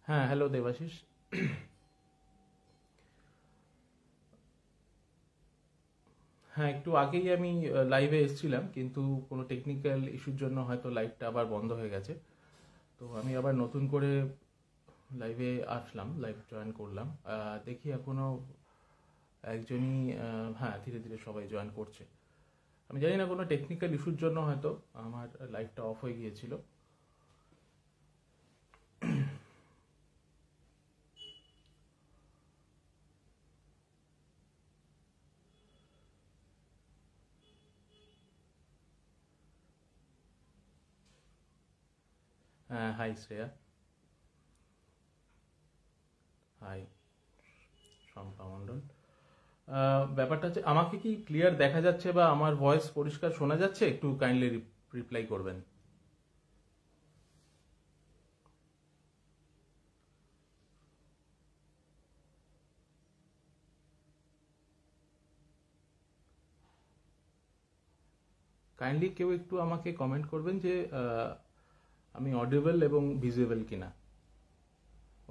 হ্যাঁ, হ্যালো দেবাশিস। হ্যাঁ, একটু আগেই আমি লাইভে এসেছিলাম, কিন্তু কোনো টেকনিক্যাল ইস্যুর জন্য হয়তো লাইভটা আবার বন্ধ হয়ে গেছে। তো আমি আবার নতুন করে লাইভে আসলাম, লাইভ জয়েন করলাম। দেখি এখনো একজনই, হ্যাঁ, ধীরে ধীরে সবাই জয়েন করছে। আমি জানি না, কোনো টেকনিক্যাল ইস্যুর জন্য হয়তো আমার লাইভটা অফ হয়ে গিয়েছিল। হ্যাঁ, হাই শ্রেয়া। হাই শম্পা মণ্ডল। ব্যাপারটা হচ্ছে, আমাকে কি ক্লিয়ার দেখা যাচ্ছে বা আমার ভয়েস পরিষ্কার শোনা যাচ্ছে? একটু কাইন্ডলি রিপ্লাই করবেন। কাইন্ডলি কেউ একটু আমাকে কমেন্ট করবেন যে আমি অডিবল এবং ভিজিবল কিনা।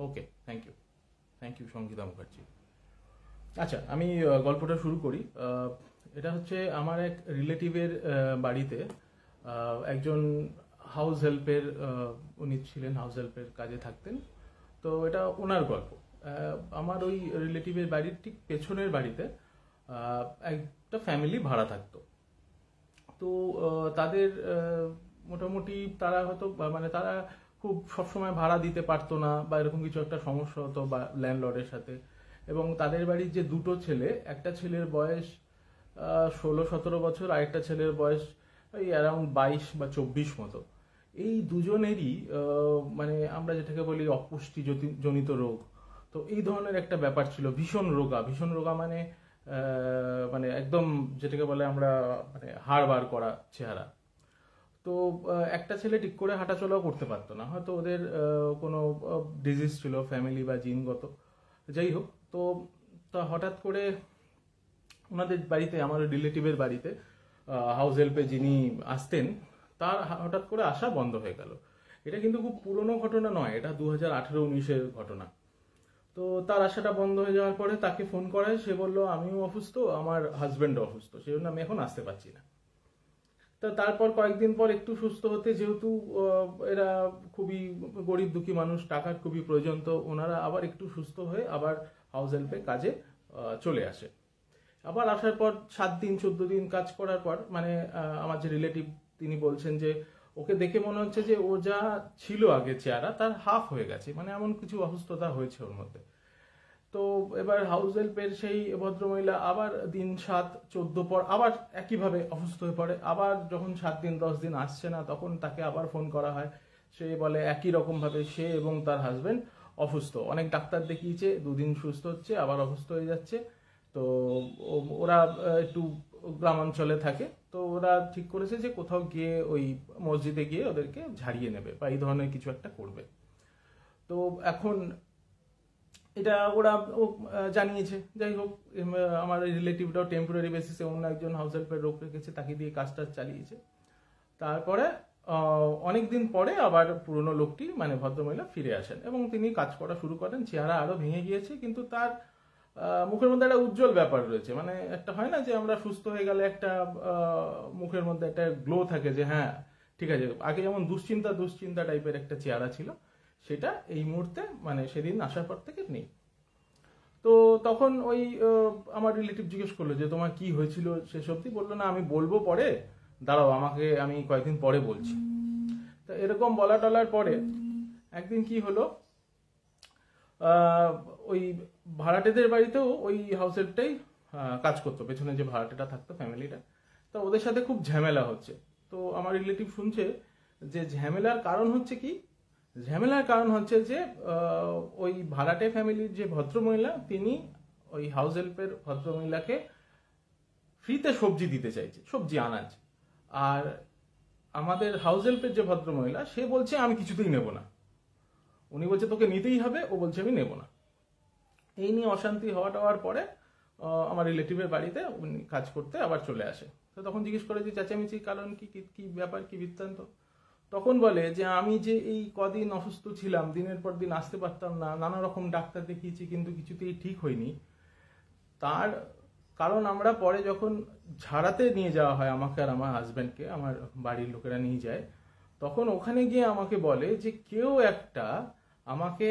Okay, thank you. Thank you Sangita Mukherjee. আচ্ছা, আমি গল্পটা শুরু করি। এটা হচ্ছে আমার এক রিলেটিভের বাড়িতে একজন হাউস হেল্পের, উনি ছিলেন হাউস হেল্পের কাজে থাকতেন। তো এটা ওনার গল্প। আমার ওই রিলেটিভের বাড়ির ঠিক পেছনের বাড়িতে একটা ফ্যামিলি ভাড়া থাকতো। তো তাদের মোটামুটি তারা হয়তো মানে তারা খুব সবসময় ভাড়া দিতে পারতো না, বা এরকম কিছু একটা সমস্যা হতো বা ল্যান্ডলর্ডের সাথে। এবং তাদের বাড়ির যে দুটো ছেলে, একটা ছেলের বয়স 16-17 বছর, আর একটা ছেলের বয়স ওই অ্যারাউন্ড 22 বা 24 মতো। এই দুজনেরই মানে আমরা যেটাকে বলি অপুষ্টি জনিত রোগ। তো এই ধরনের একটা ব্যাপার ছিল, ভীষণ রোগা। ভীষণ রোগা মানে মানে একদম যেটাকে বলে আমরা মানে হাড় বার করা চেহারা। তো একটা ছেলে ঠিক করে হাঁটাচলাও করতে পারতো না, হয়তো ওদের কোনো ডিজিজ ছিল ফ্যামিলি বা জিনগত, যাই হোক। তো তা হঠাৎ করে ওনাদের বাড়িতে, আমার রিলেটিভের বাড়িতে হাউস হেল্পে যিনি আসতেন, তার হঠাৎ করে আসা বন্ধ হয়ে গেল। এটা কিন্তু খুব পুরনো ঘটনা নয়, এটা 2018-19-এর ঘটনা। তো তার আশাটা বন্ধ হয়ে যাওয়ার পরে তাকে ফোন করায়, সে বলল আমিও অসুস্থ, আমার হাজব্যান্ডও অসুস্থ, সেই জন্য আমি এখন আসতে পারছি না। তো তারপর কয়েকদিন পর একটু সুস্থ হতে, যেহেতু এরা খুবই গরিব দুঃখী মানুষ, টাকার খুবই প্রয়োজন, তো ওনারা আবার একটু সুস্থ হয়ে আবার হাউস হেল্পে কাজে চলে আসে। আবার আসার পর 7 দিন 14 দিন কাজ করার পর, মানে আমার যে রিলেটিভ তিনি বলছেন যে ওকে দেখে মনে হচ্ছে যে ও যা ছিল আগে চেহারা তার হাফ হয়ে গেছে, মানে এমন কিছু অসুস্থতা হয়েছে ওর মধ্যে। তো এবার হাউস হেল্পের সেই ভদ্রমহিলা আবার দিন 7-14 পর আবার একইভাবে অসুস্থ হয়ে পড়ে। আবার যখন 7 দিন 10 দিন আসছে না, তখন তাকে আবার ফোন করা হয়। সে বলে একই রকম ভাবে সে এবং তার হাজবেন্ড অসুস্থ, অনেক ডাক্তার দেখিয়েছে, 2 দিন সুস্থ হচ্ছে, আবার অসুস্থ হয়ে যাচ্ছে। তো ওরা একটু গ্রামাঞ্চলে থাকে, তো ওরা ঠিক করেছে যে কোথাও গিয়ে ওই মসজিদে গিয়ে ওদেরকে ঝাড়িয়ে নেবে বা এই ধরনের কিছু একটা করবে। তো এখন এটা ওরা জানিয়েছে। যাই হোক, আমার রিলেটিভটাও টেম্পোরারি বেসিসে অন্য একজন হাউস হেল্পের লোক রেখেছে, তাকে দিয়ে কাজটা চালিয়েছে। তারপরে অনেকদিন পরে আবার পুরনো লোকটি, মানে ভদ্রমহিলা ফিরে আসেন এবং তিনি কাজ করা শুরু করেন। চেহারা আরো ভেঙে গিয়েছে, কিন্তু তার মুখের মধ্যে একটা উজ্জ্বল ব্যাপার রয়েছে। মানে একটা হয় না যে আমরা সুস্থ হয়ে গেলে একটা মুখের মধ্যে একটা গ্লো থাকে, যে হ্যাঁ ঠিক আছে। আগে যেমন দুশ্চিন্তা দুশ্চিন্তা টাইপের একটা চেহারা ছিল, সেটা এই মুহূর্তে মানে সেদিন আসার পর থেকে নেই। তো তখন ওই আমার রিলেটিভ জিজ্ঞেস করলো যে তোমার কি হয়েছিল সেসব, বললো না আমি বলবো পরে, দাঁড়াও আমাকে আমি কয়েকদিন পরে বলছি। তো এরকম বলা টলার পরে একদিন কি হলো, আহ, ওই ভাড়াটেদের বাড়িতেও ওই হাউস হেল্পটাই কাজ করতো, পেছনে যে ভাড়াটেটা থাকতো ফ্যামিলিটা। তো ওদের সাথে খুব ঝামেলা হচ্ছে। তো আমার রিলেটিভ শুনছে যে ঝামেলার কারণ হচ্ছে কি, ঝামেলার কারণ হচ্ছে যে ওই ভাড়াটে ফ্যামিলির যে ভদ্রমহিলা, তিনি ওই হাউস হেল্পের ভদ্রমহিলাকে ফ্রিতে সবজি দিতে চাইছে, সবজি আনাজ। আর আমাদের হাউস হেল্পের যে ভদ্রমহিলা, সে বলছে আমি কিছুতেই নেব না। উনি বলছে তোকে নিতেই হবে, ও বলছে আমি নেব না। এই নিয়ে অশান্তি হওয়ার পরে আমার রিলেটিভের বাড়িতে উনি কাজ করতে আবার চলে আসে। তো তখন জিজ্ঞেস করে যে চেঁচামেচি কারণ কি, কি ব্যাপার, কি বৃত্তান্ত। তখন বলে যে আমি যে এই কদিন অসুস্থ ছিলাম, দিনের পর দিন আসতে পারতাম না, নানা রকম ডাক্তার দেখিয়েছি কিন্তু কিছুতেই ঠিক হয়নি, তার কারণ আমরা পরে যখন ঝাড়াতে নিয়ে যাওয়া হয় আমাকে আর আমার হাজব্যান্ডকে, আমার বাড়ির লোকেরা নিয়ে যায়, তখন ওখানে গিয়ে আমাকে বলে যে কেউ একটা আমাকে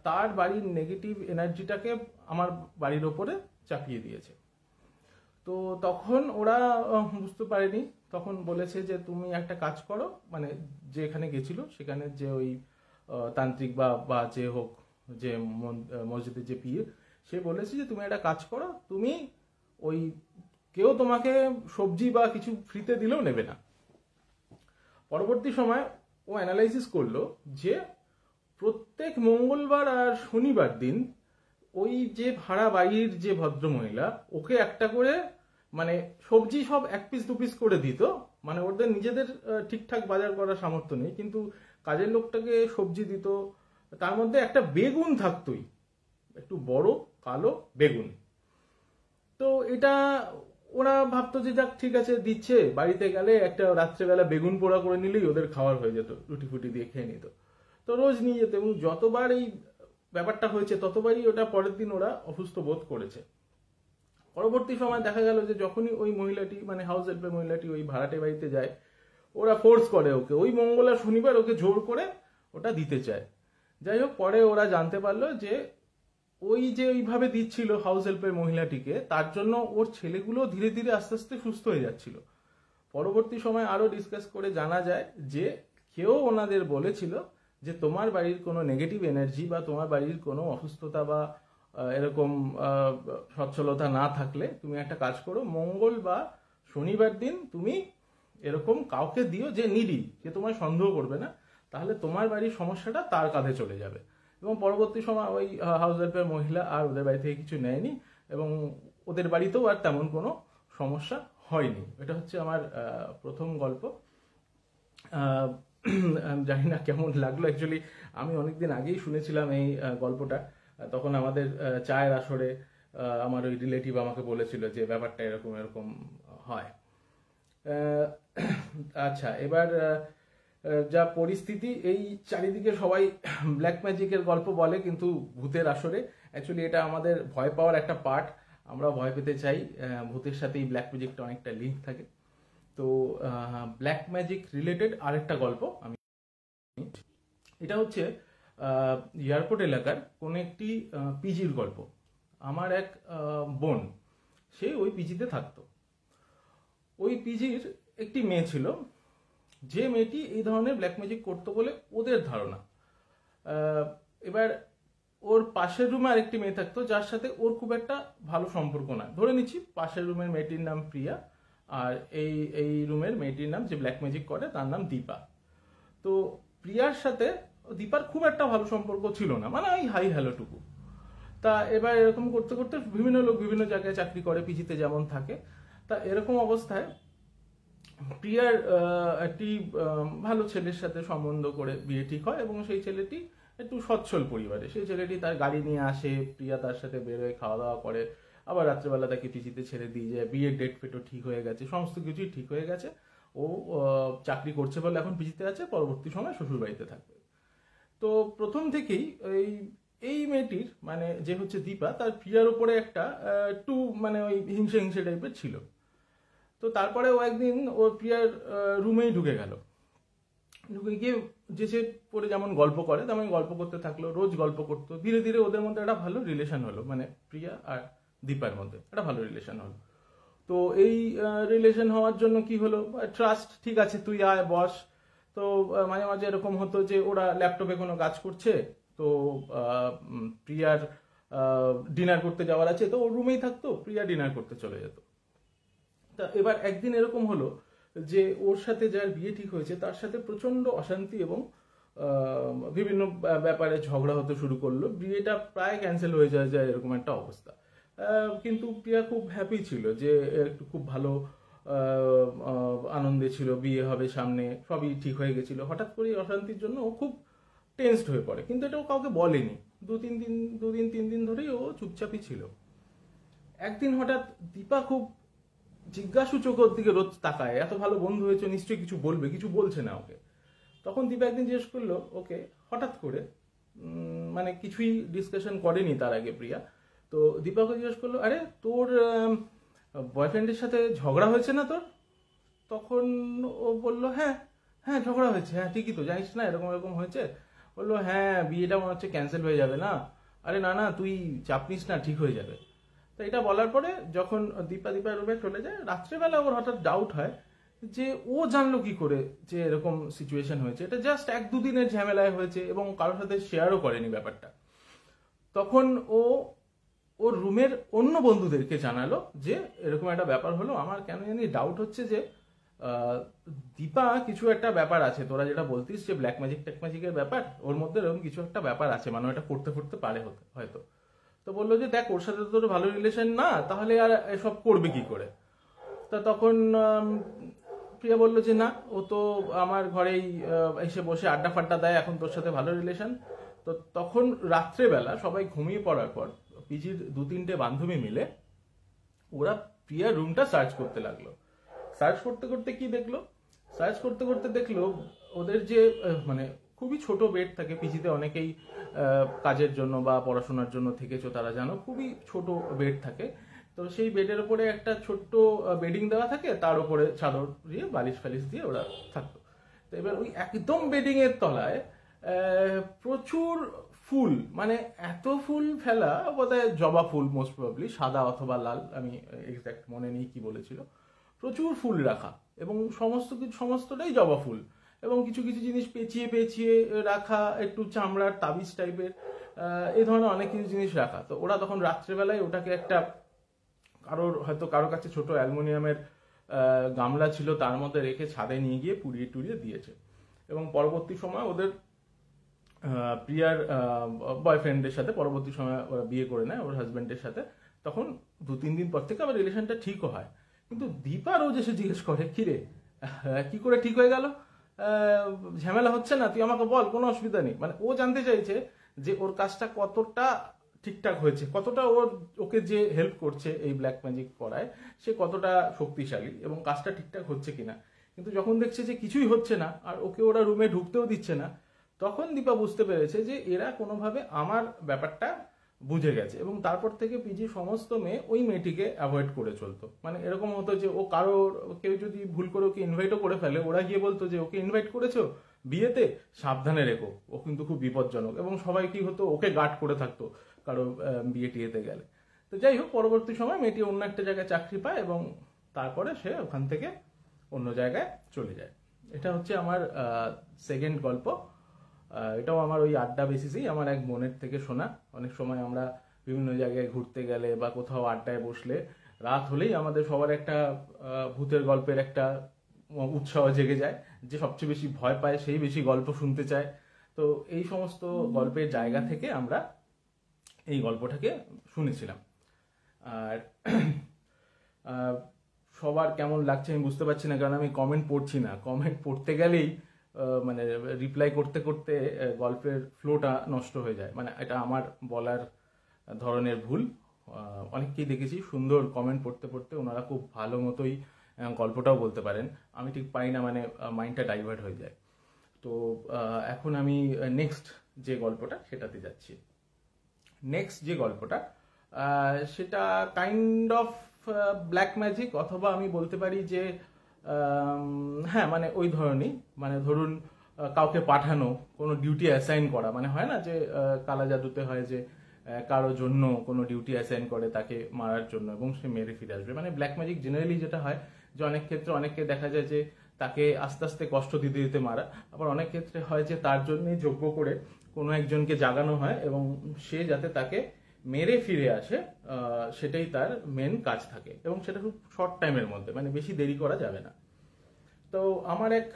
তার বাড়ির নেগেটিভ এনার্জিটাকে আমার বাড়ির ওপরে চাপিয়ে দিয়েছে। তো তখন ওরা বুঝতে পারেনি, তখন বলেছে যে তুমি একটা কাজ করো, মানে যেখানে গেছিল সেখানে যে ওই তান্ত্রিক বা যে হোক, যে মসজিদের যে পীর, সে বলেছে যে তুমি একটা কাজ করো, তুমি ওই কেউ তোমাকে সবজি বা কিছু ফ্রিতে দিলেও নেবে না। পরবর্তী সময় ও অ্যানালাইসিস করলো যে প্রত্যেক মঙ্গলবার আর শনিবার দিন ওই যে ভাড়া বাড়ির যে ভদ্রমহিলা ওকে একটা করে মানে সবজি সব 1 পিস 2 পিস করে দিত, মানে ওদের নিজেদের ঠিকঠাক বাজার করার সামর্থ্য নেই, কিন্তু কাজের লোকটাকে সবজি দিত, তার মধ্যে একটা বেগুন থাকতোই, একটু বড় কালো বেগুন। তো এটা ওরা ভাবতো যে যাক ঠিক আছে দিচ্ছে, বাড়িতে গেলে একটা রাত্রেবেলা বেগুন পোড়া করে নিলেই ওদের খাওয়ার হয়ে যেত, রুটি ফুটি দিয়ে খেয়ে নিত। তো রোজ নিয়ে যেত, এবং যতবার এই ব্যাপারটা হয়েছে ততবারই ওটা পরের দিন ওরা অসুস্থ বোধ করেছে। পরবর্তী সময় দেখা গেল যে যখনই ওই মহিলাটি মানে হাউস হেল্পের মহিলাটি ওই ভাড়াটে বাড়িতে যায়, ওরা ফোর্স করে ওকে, ওই মঙ্গল আর শনিবার ওকে জোর করে ওটা দিতে চায়। যাই হোক, পরে ওরা জানতে পারলো যে ওই যে ওইভাবে দিচ্ছিল হাউস হেল্পের মহিলাটিকে, তার জন্য ওর ছেলেগুলো ধীরে ধীরে আস্তে আস্তে সুস্থ হয়ে যাচ্ছিল। পরবর্তী সময় আরো ডিসকাস করে জানা যায় যে কেউ ওনাদের বলেছিল যে তোমার বাড়ির কোনো নেগেটিভ এনার্জি বা তোমার বাড়ির কোনো অসুস্থতা বা এরকম সচ্ছলতা না থাকলে তুমি একটা কাজ করো, মঙ্গল বা শনিবার দিন তুমি এরকম কাউকে দিও যে নিডি, যে তোমার সন্দেহ করবে না, তাহলে তোমার বাড়ির সমস্যাটা তার কাঁধে চলে যাবে। এবং পরবর্তী সময় ওই হাউস হেল্পের মহিলা আর ওদের বাড়ি থেকে কিছু নেয়নি, এবং ওদের বাড়িতেও আর তেমন কোনো সমস্যা হয়নি। এটা হচ্ছে আমার প্রথম গল্প। জানি না কেমন লাগলো, অ্যাকচুয়ালি আমি অনেকদিন আগেই শুনেছিলাম এই গল্পটা, তখন আমাদের চায়ের আসরে আমার ওই রিলেটিভ আমাকে বলেছিল যে ব্যাপারটা এরকম এরকম হয়। আচ্ছা, এবার যা পরিস্থিতি, এই চারিদিকে সবাই ব্ল্যাক ম্যাজিকের গল্প বলে, কিন্তু ভূতের আসরে অ্যাকচুয়ালি এটা আমাদের ভয় পাওয়ার একটা পার্ট, আমরা ভয় পেতে চাই, ভূতের সাথেই ব্ল্যাক ম্যাজিকটা অনেকটা লিঙ্ক থাকে। তো ব্ল্যাক ম্যাজিক রিলেটেড আরেকটা গল্প আমি, এটা হচ্ছে এয়ারপোর্ট এলাকার কোন একটি পিজির গল্প। আমার এক বোন, সে ওই পিজিতে থাকতো। ওই পিজির একটি মেয়ে ছিল, যে মেয়েটি এই ধরনের ব্ল্যাক ম্যাজিক করতো বলে ওদের ধারণা। এবার ওর পাশের রুমে আরেকটি মেয়ে থাকতো, যার সাথে ওর খুব একটা ভালো সম্পর্ক না, ধরে নিচ্ছি পাশের রুমের মেয়েটির নাম প্রিয়া, আর এই রুমের মেয়েটির নাম যে ব্ল্যাক ম্যাজিক করে তার নাম দীপা। তো প্রিয়ার সাথে দীপার খুব একটা ভালো সম্পর্ক ছিল না, মানে ওই হাই হ্যালো টুকু। তা এবার এরকম করতে করতে বিভিন্ন লোক বিভিন্ন জায়গায় চাকরি করে, পিজিতে যেমন থাকে, তা এরকম অবস্থায় প্রিয়ার একটি ভালো ছেলের সাথে সম্বন্ধ করে বিয়ে ঠিক হয়, এবং সেই ছেলেটি একটু সচ্ছল পরিবারে, সেই ছেলেটি তার গাড়ি নিয়ে আসে, প্রিয়া তার সাথে বেরোয়, খাওয়া দাওয়া করে, আবার রাত্রেবেলা তাকে পিজিতে ছেড়ে দিয়ে যায়, বিয়ের ডেট ফেটও ঠিক হয়ে গেছে, সমস্ত কিছুই ঠিক হয়ে গেছে। ও চাকরি করছে বলে এখন পিজিতে আছে, পরবর্তী সময় শ্বশুর বাড়িতে থাকবে। তো প্রথম থেকেই এই মেয়েটির মানে যে হচ্ছে দীপা, তার প্রিয়ার উপরে একটা একটু মানে ওই হিংসে হিংসে টাইপের ছিল। তো তারপরে ও একদিন ওর প্রিয়ার রুমেই ঢুকে গেল, ঢুকে গিয়ে যে সে পরে যেমন গল্প করে তেমন গল্প করতে থাকলো, রোজ গল্প করতো, ধীরে ধীরে ওদের মধ্যে একটা ভালো রিলেশন হলো, মানে প্রিয়া আর দীপার মধ্যে একটা ভালো রিলেশন হলো। তো এই রিলেশন হওয়ার জন্য কি হলো, ট্রাস্ট, ঠিক আছে তুই আয় বস। তো মাঝে মাঝে এরকম হতো যে ওরা ল্যাপটপে কোনো কাজ করছে, তো প্রিয়ার ডিনার করতে যাওয়ার আছে, তো ওর রুমেই থাকতো, প্রিয়া ডিনার করতে চলে যেত। তা এবার একদিন এরকম হলো যে ওর সাথে যার বিয়ে ঠিক হয়েছে তার সাথে প্রচন্ড অশান্তি এবং বিভিন্ন ব্যাপারে ঝগড়া হতে শুরু করলো, বিয়েটা প্রায় ক্যান্সেল হয়ে যায় এরকম একটা অবস্থা। কিন্তু প্রিয়া খুব হ্যাপি ছিল যে একটু খুব ভালো আনন্দে ছিল, বিয়ে হবে সামনে, সবই ঠিক হয়ে গেছিল। হঠাৎ করে অশান্তির জন্য ও খুব টেনসড হয়ে পড়ে, কিন্তু এটা ও কাউকে বলেনি, দুদিন 3 দিন ধরেই ও চুপচাপই ছিল। একদিন হঠাৎ দীপা খুব জিজ্ঞাসু চোখের দিকে রোজ তাকায়, এত ভালো বন্ধু হয়েছে নিশ্চয়ই কিছু বলবে, কিছু বলছে না ওকে। তখন দীপা একদিন জিজ্ঞেস করলো ওকে হঠাৎ করে, মানে কিছুই ডিসকাশন করেনি তার আগে প্রিয়া। তো দীপাকে জিজ্ঞেস করলো, আরে তোর বয়ফ্রেন্ডের সাথে ঝগড়া হয়েছে না তোর? তখন ও বললো হ্যাঁ হ্যাঁ ঝগড়া হয়েছে, হ্যাঁ ঠিকই তো, জানিস না এরকম এরকম হয়েছে। বললো হ্যাঁ বিয়েটা মনে হচ্ছে ক্যান্সেল হয়ে যাবে না। আরে না না তুই চাপ নিস না, ঠিক হয়ে যাবে। তো এটা বলার পরে যখন দীপার রুমে চলে যায়, রাত্রেবেলা ওর হঠাৎ ডাউট হয় যে ও জানলো কি করে যে এরকম সিচুয়েশন হয়েছে। এটা জাস্ট 1-2 দিনের ঝামেলায় হয়েছে এবং কারোর সাথে শেয়ারও করেনি ব্যাপারটা। তখন ও ওর রুমের অন্য বন্ধুদেরকে জানালো যে এরকম একটা ব্যাপার হলো, আমার কেন জানি ডাউট হচ্ছে যে দীপা কিছু একটা ব্যাপার আছে, তোরা যেটা বলতিস যে ব্ল্যাক ম্যাজিক ট্যাক ম্যাজিকের ব্যাপার, ওর মধ্যে এরকম কিছু একটা ব্যাপার আছে, মানে ওটা করতে করতে পারে হয়তো। তো বললো যে দেখ ওর সাথে তো তোর ভালো রিলেশন না, তাহলে আর এসব করবে কি করে। তা তখন প্রিয়া বললো যে না, ও তো আমার ঘরেই এসে বসে আড্ডা ফাড্ডা দেয়, এখন তোর সাথে ভালো রিলেশন। তো তখন রাত্রেবেলা সবাই ঘুমিয়ে পড়ার পর পিজির 2-3টে বান্ধবী মিলে ওরা প্রিয়ার রুমটা সার্চ করতে লাগলো। সার্চ করতে করতে কি দেখলো, সার্চ করতে করতে দেখলো ওদের যে মানে খুবই ছোট বেড থাকে পিজিতে, অনেকেই কাজের জন্য বা পড়াশোনার জন্য থেকেছো তারা জানো, খুবই ছোট বেড থাকে। তো সেই বেডের উপরে একটা ছোট্ট বেডিং দেওয়া থাকে, তার উপরে চাদর দিয়ে বালিশ ফালিশ দিয়ে ওরা থাকতো। তো এবার ওই একদম বেডিং এর তলায় প্রচুর ফুল, মানে এত ফুল ফেলা, বোধহয় জবা ফুল মোস্ট প্রবাবলি, সাদা অথবা লাল, আমি এক্সাক্ট মনে নেই কি বলেছিল। প্রচুর ফুল রাখা এবং সমস্তটাই জবা ফুল, এবং কিছু কিছু জিনিস পেঁচিয়ে পেঁচিয়ে রাখা, একটু চামড়ার তাবিজ টাইপের এই ধরনের অনেক কিছু জিনিস রাখা। তো ওরা তখন রাত্রেবেলায় ওটাকে একটা কারোর কাছে ছোট অ্যালুমিনিয়ামের গামলা ছিল, তার মধ্যে রেখে ছাদে নিয়ে গিয়ে পুড়িয়ে টুড়িয়ে দিয়েছে। এবং পরবর্তী সময় ওদের প্রিয়ার বয়ফ্রেন্ডের সাথে পরবর্তী সময় ওরা বিয়ে করে নেয় ওর হাজবেন্ডের সাথে। তখন 2-3 দিন পর থেকে আবার রিলেশনটা ঠিকও হয়। কিন্তু দীপা রোজ এসে জিজ্ঞেস করে, কিরে কি করে ঠিক হয়ে গেল, ঝামেলা হচ্ছে না, তুই আমাকে বল, কোনো অসুবিধা নেই। মানে ও জানতে চাইছে যে ওর কাজটা কতটা ঠিকঠাক হয়েছে, কতটা ওকে যে হেল্প করছে এই ব্ল্যাক ম্যাজিক করায় সে কতটা শক্তিশালী এবং কাজটা ঠিকঠাক হচ্ছে কিনা। কিন্তু যখন দেখছে যে কিছুই হচ্ছে না আর ওকে ওরা রুমে ঢুকতেও দিচ্ছে না, তখন দীপা বুঝতে পেরেছে যে এরা কোনোভাবে আমার ব্যাপারটা বুঝে গেছে। এবং তারপর থেকে পিজি সমস্ত মেয়ে ওই মেয়েটিকে অ্যাভয়েড করে চলতো। মানে এরকম হতো যে ও কেউ যদি ভুল করে ওকে ইনভাইটও করে ফেলে, ওরা গিয়ে বলতো যে ওকে ইনভাইট করেছো বিয়েতে, সাবধানে রেখো, ও কিন্তু খুব বিপজ্জনক। এবং সবাই কি হতো, ওকে গার্ড করে থাকতো কারো বিয়ে টিয়েতে গেলে। তো যাই হোক, পরবর্তী সময় মেয়েটি অন্য একটা জায়গায় চাকরি পায় এবং তারপরে সে ওখান থেকে অন্য জায়গায় চলে যায়। এটা হচ্ছে আমার সেকেন্ড গল্প। এটাও আমার ওই আড্ডা বেসিসেই আমার এক বোনের থেকে শোনা। অনেক সময় আমরা বিভিন্ন জায়গায় ঘুরতে গেলে বা কোথাও আড্ডায় বসলে রাত হলেই আমাদের সবার একটা ভূতের গল্পের একটা উৎসাহ জেগে যায়, যে সবচেয়ে বেশি ভয় পায় সেই বেশি গল্প শুনতে চায়। তো এই সমস্ত গল্পের জায়গা থেকে আমরা এই গল্পটাকে শুনেছিলাম। আর সবার কেমন লাগছে আমি বুঝতে পারছি না, কারণ আমি কমেন্ট পড়ছি না। কমেন্ট পড়তে গেলেই মানে রিপ্লাই করতে করতে গল্পের ফ্লোটা নষ্ট হয়ে যায়। মানে এটা আমার বলার ধরনের ভুল। অনেককেই দেখেছি সুন্দর কমেন্ট পড়তে পড়তে ওনারা খুব ভালো মতোই গল্পটাও বলতে পারেন, আমি ঠিক পাই না, মানে মাইন্ডটা ডাইভার্ট হয়ে যায়। তো এখন আমি নেক্সট যে গল্পটা সেটাতে যাচ্ছি। নেক্সট যে গল্পটা সেটা কাইন্ড অফ ব্ল্যাক ম্যাজিক, অথবা আমি বলতে পারি যে হ্যাঁ মানে ওই ধরনই। মানে ধরুন কাউকে পাঠানো, কোনো ডিউটি অ্যাসাইন করা, মানে হয় না যে কালা জাদুতে হয় যে কারো জন্য কোনো ডিউটি অ্যাসাইন করে তাকে মারার জন্য এবং সে মেরে ফিরে আসবে। মানে ব্ল্যাক ম্যাজিক জেনারেলি যেটা হয় যে অনেক ক্ষেত্রে অনেককে দেখা যায় যে তাকে আস্তে আস্তে কষ্ট দিতে দিতে মারা, আবার অনেক ক্ষেত্রে হয় যে তার জন্যই যজ্ঞ করে কোনো একজনকে জাগানো হয় এবং সে যাতে তাকে মেরে ফিরে আসে সেটাই তার মেন কাজ থাকে, এবং সেটা খুব শর্ট টাইমের মধ্যে, মানে বেশি দেরি করা যাবে না। তো আমার এক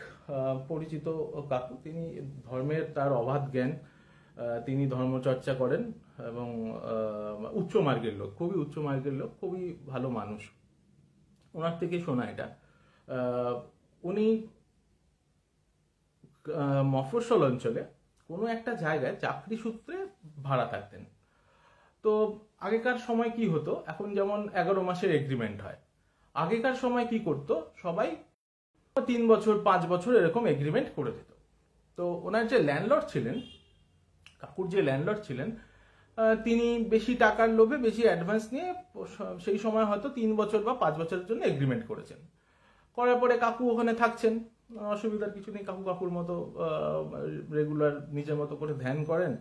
পরিচিত কাকু, তিনি ধর্মের তার অবাধ জ্ঞান, তিনি ধর্মচর্চা করেন এবং উচ্চ মার্গের লোক, খুবই উচ্চ মার্গের লোক, খুবই ভালো মানুষ। ওনার থেকে শোনা এটা। উনি মফস্বল অঞ্চলে কোনো একটা জায়গায় চাকরি সূত্রে ভাড়া থাকতেন। তো আগেকার সময় কি হতো, এখন যেমন 11 মাসের এগ্রিমেন্ট হয়, আগেকার সময় কি করতো সবাই 3 বছর 5 বছর এরকম এগ্রিমেন্ট করে দিত। তো ওনার যে ল্যান্ডলর্ড ছিলেন, কাকুর যে ল্যান্ডলর্ড ছিলেন, তিনি বেশি টাকার লোভে বেশি অ্যাডভান্স নিয়ে সেই সময় হয়তো 3 বছর বা 5 বছরের জন্য এগ্রিমেন্ট করেছেন। করার পরে কাকু ওখানে থাকছেন, অসুবিধার কিছু নেই। কাকুর মতো রেগুলার নিজের মতো করে ধ্যান করেন,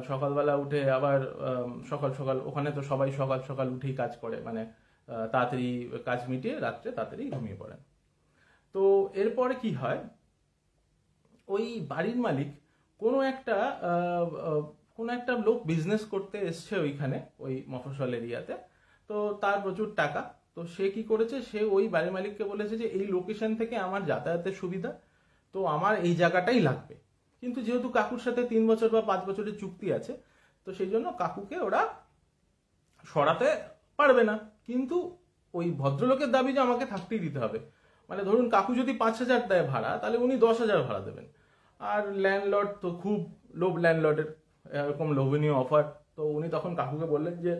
সকালবেলা উঠে আবার সকাল ওখানে তো সবাই সকাল উঠেই কাজ করে, মানে তাড়াতাড়ি কাজ মিটিয়ে রাত্রে তাড়াতাড়ি ঘুমিয়ে পড়েন। তো এরপরে কি হয়, ওই বাড়ির মালিক কোনো একটা লোক বিজনেস করতে এসছে ওইখানে, ওই মফস্বল এরিয়াতে। তো তার প্রচুর টাকা, তো সে কি করেছে, সে ওই বাড়ির মালিককে বলেছে যে এই লোকেশন থেকে আমার যাতায়াতের সুবিধা, তো আমার এই জায়গাটাই লাগবে। কিন্তু যেহেতু কাকুর সাথে 3 বছর বা 5 বছরের চুক্তি আছে, তো সেই জন্য কাকুকে ওরা সরাতে পারবে না। কিন্তু ওই ভদ্রলোকের দাবি যে আমাকে থাকতেই দিতে হবে, মানে ধরুন কাকু যদি 5,000 দেয় ভাড়া, তাহলে উনি 10,000 ভাড়া দেবেন। আর ল্যান্ডলর্ড তো খুব লোভ, ল্যান্ডলর্ডের এরকম লোভনীয় অফার। তো উনি তখন কাকুকে বললেন যে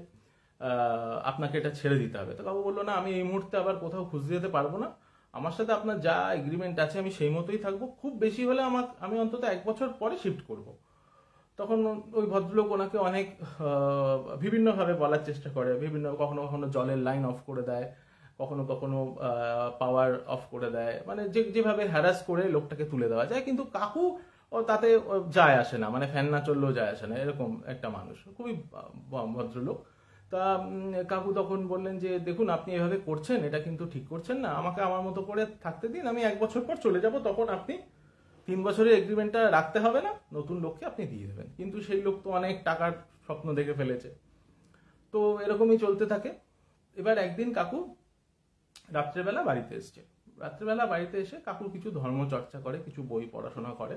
আপনাকে এটা ছেড়ে দিতে হবে। তো কাকু বললো, না, আমি এই মুহূর্তে আবার কোথাও খুঁজতে যেতে পারবো না, আমার সাথে আপনার যা এগ্রিমেন্ট আছে আমি সেই মতোই থাকবো, খুব বেশি হলে আমি অন্তত 1 বছর পরে শিফট করব। তখন ওই ভদ্রলোক ওনাকে অনেক বিভিন্নভাবে বলার চেষ্টা করে, কখনো জলের লাইন অফ করে দেয়, কখনো পাওয়ার অফ করে দেয়, মানে যেভাবে হ্যারাস করে লোকটাকে তুলে দেওয়া যায়। কিন্তু কাকু তাতে যায় আসে না, মানে ফ্যান না চললেও যায় আসে না, এরকম একটা মানুষ, খুবই ভদ্রলোক। তা কাকু তখন বললেন যে দেখুন, আপনি এভাবে করছেন, এটা কিন্তু ঠিক করছেন না, আমাকে আমার মতো করে থাকতে দিন, আমি 1 বছর পর চলে যাব, তখন আপনি 3 বছরের এগ্রিমেন্টটা রাখতে হবে না, নতুন লোককে আপনি দিয়ে দেবেন। কিন্তু সেই লোক তো অনেক টাকার স্বপ্ন দেখে ফেলেছে। তো এরকমই চলতে থাকে। এবার একদিন কাকু রাত্রেবেলা বাড়িতে এসছে। রাত্রেবেলা বাড়িতে এসে কাকু কিছু ধর্মচর্চা করে, কিছু বই পড়াশোনা করে।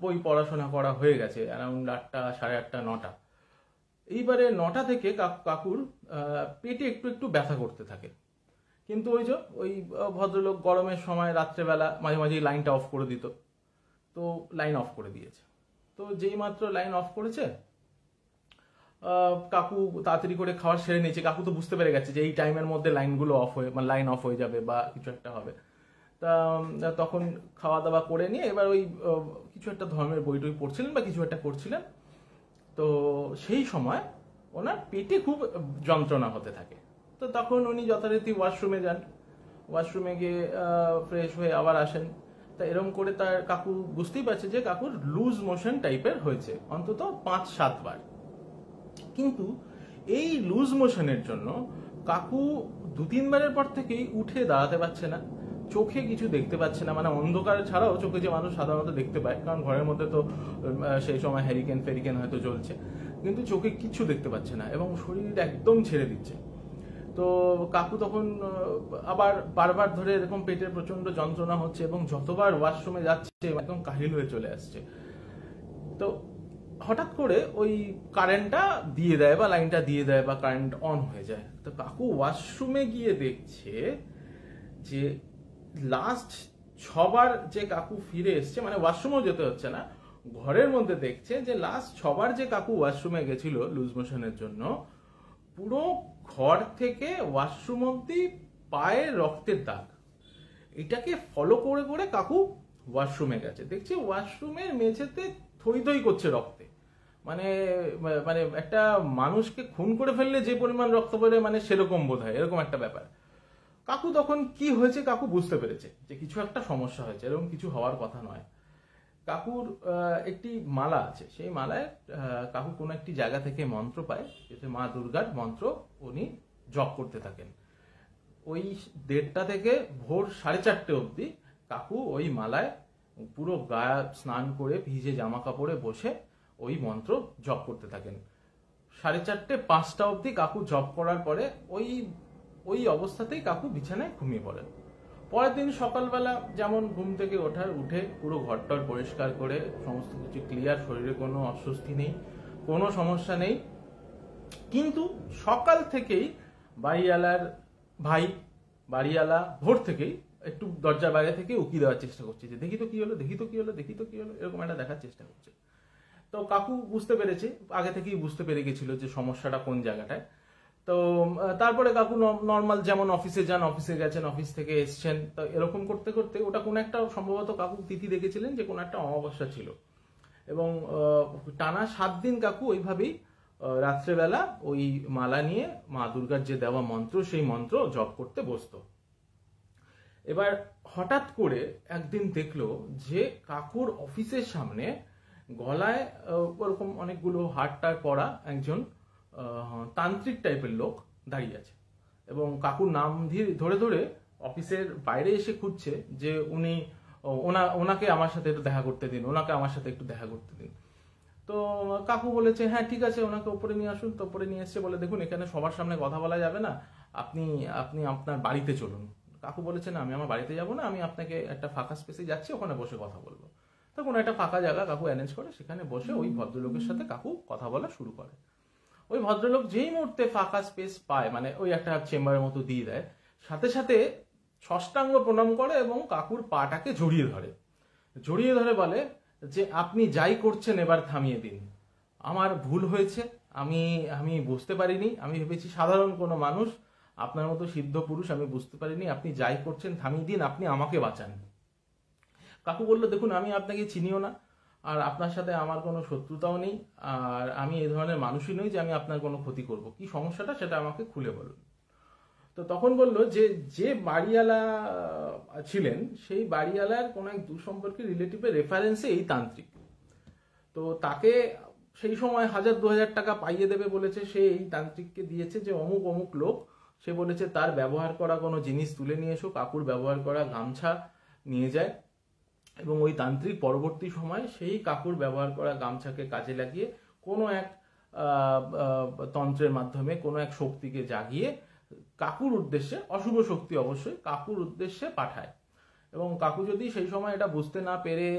বই পড়াশোনা করা হয়ে গেছে অ্যারাউন্ড 8টা, 8:30, 9টা। এইবারে 9টা থেকে কাকুর পেটে একটু ব্যথা করতে থাকে। কিন্তু ওই ভদ্রলোক গরমের সময় রাত্রেবেলা মাঝে মাঝে লাইনটা অফ করে দিত। তো লাইন অফ করে দিয়েছে। তো যেই মাত্র লাইন অফ করেছে, কাকু তাড়াতাড়ি করে খাওয়ার সেরে নিয়েছে। কাকু তো বুঝতে পেরে গেছে যে এই টাইমের মধ্যে লাইন অফ হয়ে যাবে বা কিছু একটা হবে। তা তখন খাওয়া দাওয়া করে নিয়ে এবার ওই কিছু একটা ধর্মের বই টই পড়ছিলেন বা কিছু একটা করছিলেন। তো সেই সময় ওনার পেটে খুব যন্ত্রণা হতে থাকে। তো তখন উনি যথারীতি ওয়াশরুমে যান, ওয়াশরুমে গিয়ে ফ্রেশ হয়ে আবার আসেন। তা এরকম করে তার কাকু বুঝতেই পারছে যে কাকুর লুজ মোশন টাইপের হয়েছে অন্তত 5-7 বার। কিন্তু এই লুজ মোশনের জন্য কাকু 2-3 বারের পর থেকেই উঠে দাঁড়াতে পারছে না, চোখে কিছু দেখতে পাচ্ছে না, মানে অন্ধকার ছাড়াও চোখে যে মানুষ সাধারণত দেখতে পায়, কারণ ঘরের মধ্যে তো সেই সময় ফেরিকেন হয়তো জ্বলছে, কিন্তু চোখে কিছু দেখতে পাচ্ছে না এবং শরীর একদম ছেড়ে দিচ্ছে। তো কাকু তখন আবার বারবার ধরে এরকম পেটের প্রচন্ড যন্ত্রণা হচ্ছে এবং যতবার ওয়াশরুমে যাচ্ছে একদম কাহিল হয়ে চলে আসছে। তো হঠাৎ করে ওই কারেন্টটা দিয়ে দেয় বা লাইনটা দিয়ে দেয় বা কারেন্ট অন হয়ে যায়। তো কাকু ওয়াশরুমে গিয়ে দেখছে যে লাস্ট 6 বার যে কাকু ফিরে এসছে, মানে ওয়াশরুমেও যেতে হচ্ছে না, ঘরের মধ্যে দেখছে যে লাস্ট 6 বার যে কাকু ওয়াশরুমে গেছিল লুজ মোশনের জন্য, পুরো ঘর থেকে ওয়াশরুম অব্দি পায়ে রক্তের দাগ। এটাকে ফলো করে করে কাকু ওয়াশরুমে গেছে, দেখছে ওয়াশরুমের মেঝেতে থই থই করছে রক্তে, মানে মানে একটা মানুষকে খুন করে ফেললে যে পরিমাণ রক্ত পড়ে, মানে সেরকম বোধ হয়, এরকম একটা ব্যাপার। কাকু তখন কি হয়েছে কাকু বুঝতে পেরেছে যে কিছু একটা সমস্যা হয়েছে, এরকম কিছু হওয়ার কথা নয়। কাকুর একটি মালা আছে, সেই মালায় কাকু কোনো একটি জায়গা থেকে মন্ত্র পায়, যেটা মা দুর্গার মন্ত্র, উনি জপ করতে থাকেন। ওই 1:30টা থেকে ভোর 4:30 অবধি কাকু ওই মালায় পুরো গায়ে স্নান করে ভিজে জামা কাপড়ে বসে ওই মন্ত্র জপ করতে থাকেন। 4:30, 5টা অবধি কাকু জপ করার পরে ওই অবস্থাতেই কাকু বিছানায় ঘুমিয়ে পড়েন। পরের দিন সকালবেলা যেমন ঘুম থেকে উঠে পুরো ঘরটর পরিষ্কার করে সমস্ত কিছু ক্লিয়ার, শরীরে কোনো অস্বস্তি নেই, কোনো সমস্যা নেই। কিন্তু সকাল থেকেই বাড়িওয়ালা ভোর থেকেই একটু দরজার বাইরে থেকে উকি দেওয়ার চেষ্টা করছে যে দেখি তো কি হলো, এরকম একটা দেখার চেষ্টা করছে। তো কাকু বুঝতে পেরেছে, আগে থেকেই বুঝতে পেরে গেছিল যে সমস্যাটা কোন জায়গাটায়। তো তারপরে কাকু নর্মাল যেমন অফিসে যান, অফিসে গেছেন, অফিস থেকে এসছেন, তো এরকম করতে করতে ওটা কোন একটা সম্ভবত কাকু তিথি দেখেছিলেন যে কোন একটা অমাবস্যা ছিল, এবং টানা 7 দিন কাকু ওইভাবেই রাত্রেবেলা ওই মালা নিয়ে মা দুর্গার যে দেওয়া মন্ত্র সেই মন্ত্র জপ করতে বসতো। এবার হঠাৎ করে একদিন দেখলো যে কাকুর অফিসের সামনে গলায় ওরকম অনেকগুলো হারটার পরা একজন তান্ত্রিক টাইপের লোক দাঁড়িয়ে আছে, এবং কাকুর নাম ধরে ধরে অফিসের বাইরে এসে খুঁজছে যে উনি ওনাকে আমার সাথে একটু দেখা করতে দিন, ওনাকে আমার সাথে একটু দেখা করতে দিন। তো কাকু বলেছে হ্যাঁ ঠিক আছে, ওনাকে উপরে নিয়ে আসুন। তো উপরে নিয়ে এসছে, বলে দেখুন এখানে সবার সামনে কথা বলা যাবে না, আপনি আপনার বাড়িতে চলুন। কাকু বলেছে না, আমি আমার বাড়িতে যাব না, আমি আপনাকে একটা ফাঁকা স্পেসে যাচ্ছি, ওখানে বসে কথা বলবো। তো কোনো একটা ফাঁকা জায়গা কাকু অ্যারেঞ্জ করে সেখানে বসে ওই ভদ্রলোকের সাথে কাকু কথা বলা শুরু করে। ওই ভদ্রলোক যেই মুহূর্তে ফাঁকা স্পেস পায়, মানে ওই একটা চেম্বারের মতো দিয়ে দেয়, সাথে সাথে ষষ্ঠাঙ্গ প্রণাম করে এবং কাকুর পাটাকে জড়িয়ে ধরে বলে যে আপনি যাই করছেন এবার থামিয়ে দিন, আমার ভুল হয়েছে, আমি বুঝতে পারিনি, আমি ভেবেছি সাধারণ কোনো মানুষ, আপনার মতো সিদ্ধ পুরুষ, আমি বুঝতে পারিনি, আপনি যাই করছেন থামিয়ে দিন, আপনি আমাকে বাঁচান। কাকু বলল দেখুন আমি আপনাকে চিনিও না, আর আপনার সাথে আমার কোনো শত্রুতাও নেই, আর আমি এই ধরনের মানুষই নই যে আমি আপনার কোনো ক্ষতি করব, কি সমস্যাটা সেটা আমাকে খুলে বলুন। তো তখন বলল যে বাড়িওয়ালা ছিলেন সেই বাড়িওয়ালার কোন এক দুঃসম্পর্কের রিলেটিভের রেফারেন্সে এই তান্ত্রিক, তো তাকে সেই সময় 1000-2000 টাকা পাইয়ে দেবে বলেছে, সে এই তান্ত্রিককে দিয়েছে যে অমুক অমুক লোক, সে বলেছে তার ব্যবহার করা কোনো জিনিস তুলে নিয়ে এসো, কাকুর ব্যবহার করা গামছা নিয়ে যায়, এবং ওই তান্ত্রিক পরবর্তী সময় সেই কাকুর ব্যবহার করা গামছাকে কাজে লাগিয়ে কোনো এক তন্ত্রের মাধ্যমে কোনো এক শক্তিকে জাগিয়ে কাকুর উদ্দেশ্যে, অশুভ শক্তি অবশ্যই, কাকুর উদ্দেশ্যে পাঠায়। এবং কাকু যদি সেই সময় এটা বুঝতে না পেরে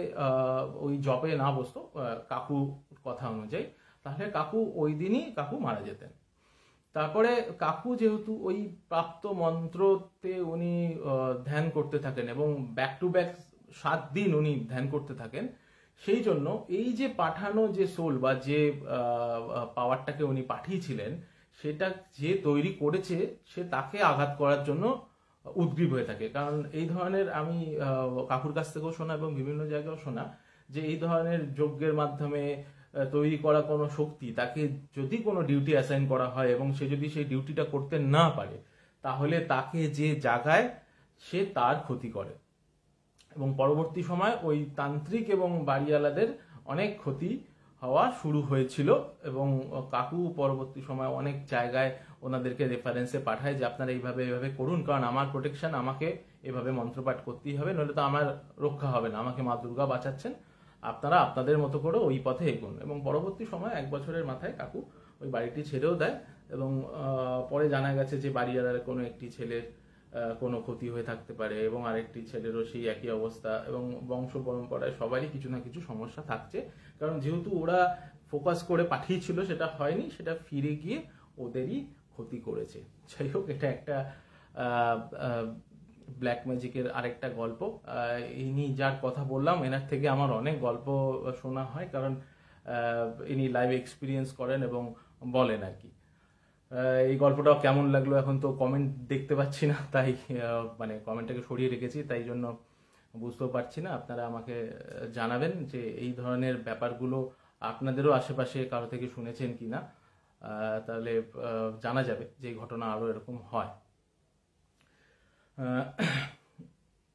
ওই জপে না বসতো কাকু কথা অনুযায়ী, তাহলে কাকু ওই দিনই কাকু মারা যেতেন। তারপরে কাকু যেহেতু ওই প্রাপ্ত মন্ত্রতে উনি ধ্যান করতে থাকেন এবং ব্যাক টু ব্যাক 7 দিন উনি ধ্যান করতে থাকেন, সেই জন্য এই যে পাঠানো যে সোল বা যে পাওয়ারটাকে উনি পাঠিয়েছিলেন সেটা যে তৈরি করেছে সে তাকে আঘাত করার জন্য উদ্গ্রীব হয়ে থাকে। কারণ এই ধরনের আমি কাকুর কাছ থেকেও শোনা এবং বিভিন্ন জায়গায় শোনা যে এই ধরনের যজ্ঞের মাধ্যমে তৈরি করা কোনো শক্তি তাকে যদি কোনো ডিউটি অ্যাসাইন করা হয় এবং সে যদি সেই ডিউটিটা করতে না পারে, তাহলে তাকে যে জাগায় সে তার ক্ষতি করে। এবং পরবর্তী সময় ওই তান্ত্রিক এবং বাড়িওয়ালাদের অনেক ক্ষতি হওয়া শুরু হয়েছিল, এবং কাকু পরবর্তী সময় অনেক জায়গায় ওনাদেরকে রেফারেন্সে পাঠায় যে আপনারা এইভাবে করুন, কারণ আমার প্রোটেকশন, আমাকে এভাবে মন্ত্রপাঠ করতেই হবে, নইলে তো আমার রক্ষা হবে না, আমাকে মা দুর্গা বাঁচাচ্ছেন, আপনারা আপনাদের মতো করে ওই পথে এগোন। এবং পরবর্তী সময় 1 বছরের মাথায় কাকু ওই বাড়িটি ছেড়েও দেয়, এবং পরে জানা গেছে যে বাড়িওয়ালার কোনো একটি ছেলের কোনো ক্ষতি হয়ে থাকতে পারে এবং আরেকটি ছেলেরও সেই একই অবস্থা, এবং বংশ পরম্পরায় সবারই কিছু না কিছু সমস্যা থাকছে, কারণ যেহেতু ওরা ফোকাস করে পাঠিয়েছিল সেটা হয়নি, সেটা ফিরে গিয়ে ওদেরই ক্ষতি করেছে। যাই হোক, এটা একটা ব্ল্যাক ম্যাজিকের আরেকটা গল্প। ইনি যার কথা বললাম এনার থেকে আমার অনেক গল্প শোনা হয়, কারণ ইনি লাইভ এক্সপিরিয়েন্স করেন এবং বলেন আর কি। এই গল্পটা কেমন লাগলো এখন তো কমেন্ট দেখতে পাচ্ছি না, তাই মানে কমেন্টটাকে সরিয়ে রেখেছি, তাই জন্য বুঝতেও পারছি না। আপনারা আমাকে জানাবেন যে এই ধরনের ব্যাপারগুলো আপনাদেরও আশেপাশে কারো থেকে শুনেছেন কিনা, তাহলে জানা যাবে যে এই ঘটনা আরো এরকম হয়।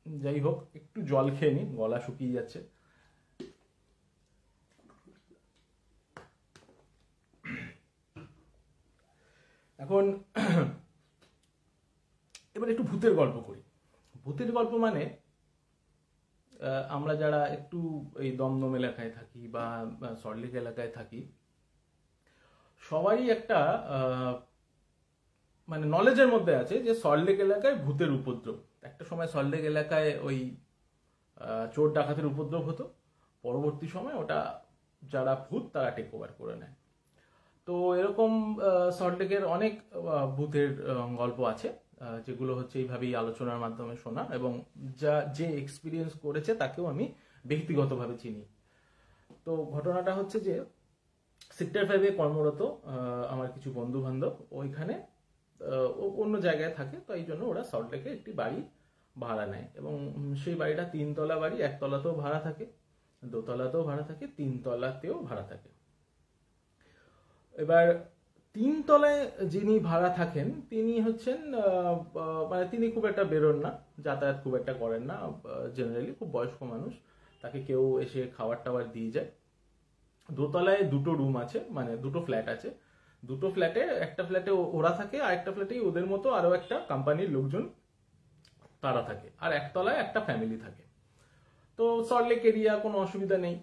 যাই হোক, একটু জল খেয়ে নি, গলা শুকিয়ে যাচ্ছে। এখন এবার একটু ভূতের গল্প করি। ভূতের গল্প মানে আমরা যারা একটু এই দমদম এলাকায় থাকি বা সল্টলেক এলাকায় থাকি, সবারই একটা মানে নলেজের মধ্যে আছে যে সল্টলেক এলাকায় ভূতের উপদ্রব। একটা সময় সল্টলেক এলাকায় ওই চোর ডাকাতের উপদ্রব হতো, পরবর্তী সময় ওটা যারা ভূত তারা টেক ওভার করে নেয়। তো এরকম সল্টলেকের অনেক ভূতের গল্প আছে, যেগুলো হচ্ছে এইভাবেই আলোচনার মাধ্যমে শোনা, এবং যে এক্সপিরিয়েন্স করেছে তাকেও আমি ব্যক্তিগতভাবে চিনি। তো ঘটনাটা হচ্ছে যে সেক্টর 5-এ কর্মরত আমার কিছু বন্ধু বান্ধব ওইখানে অন্য জায়গায় থাকে, তো এই জন্য ওরা সল্টলেকে একটি বাড়ি ভাড়া নেয় এবং সেই বাড়িটা 3 তলা বাড়ি, 1তলাতেও ভাড়া থাকে, 2তলাতেও ভাড়া থাকে, 3তলাতেও ভাড়া থাকে। এবার 3তলায় যিনি ভাড়া থাকেন তিনি হচ্ছেন মানে তিনি খুব একটা বেরোন না, যাতায়াত খুব একটা করেন না, জেনারেলি খুব বয়স্ক মানুষ, তাকে কেউ এসে খাবার টাবার দিয়ে যায়। 2তলায় 2টো রুম আছে, মানে 2টো ফ্ল্যাট আছে, 2টো ফ্ল্যাটে একটা ফ্ল্যাটে ওরা থাকে, আর একটা ফ্ল্যাটেই ওদের মতো আরো একটা কোম্পানির লোকজন তারা থাকে, আর 1তলায় একটা ফ্যামিলি থাকে। তো সল্টলেক এরিয়া কোনো অসুবিধা নেই,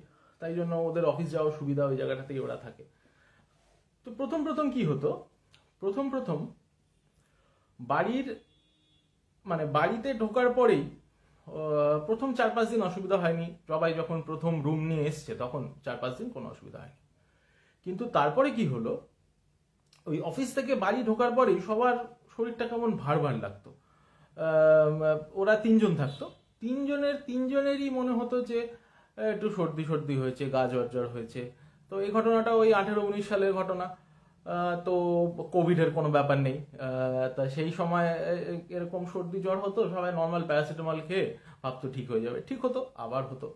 তাই জন্য ওদের অফিস যাওয়ার সুবিধা ওই জায়গাটাতেই ওরা থাকে। তো প্রথম প্রথম কি হতো, প্রথম বাড়ির মানে বাড়িতে ঢোকার পরেই প্রথম 4-5 দিন অসুবিধা হয়নি, সবাই যখন প্রথম রুম নিয়ে এসছে তখন 4-5 দিন কোনো অসুবিধা হয়নি। কিন্তু তারপরে কি হলো, ওই অফিস থেকে বাড়ি ঢোকার পরেই সবার শরীরটা কেমন ভার ভার লাগতো। ওরা 3জন থাকতো, তিনজনেরই মনে হতো যে একটু সর্দি হয়েছে, গা জ্বর হয়েছে। তো এই ঘটনাটা ওই 18-19 সালের ঘটনা, তো কোভিডের কোনো ব্যাপার নেই। তা সেই সময় এরকম সর্দি জ্বর হতো, সবাই নর্মাল প্যারাসিটামল খেয়ে ভাবতো ঠিক হয়ে যাবে, ঠিক হতো, আবার হতো।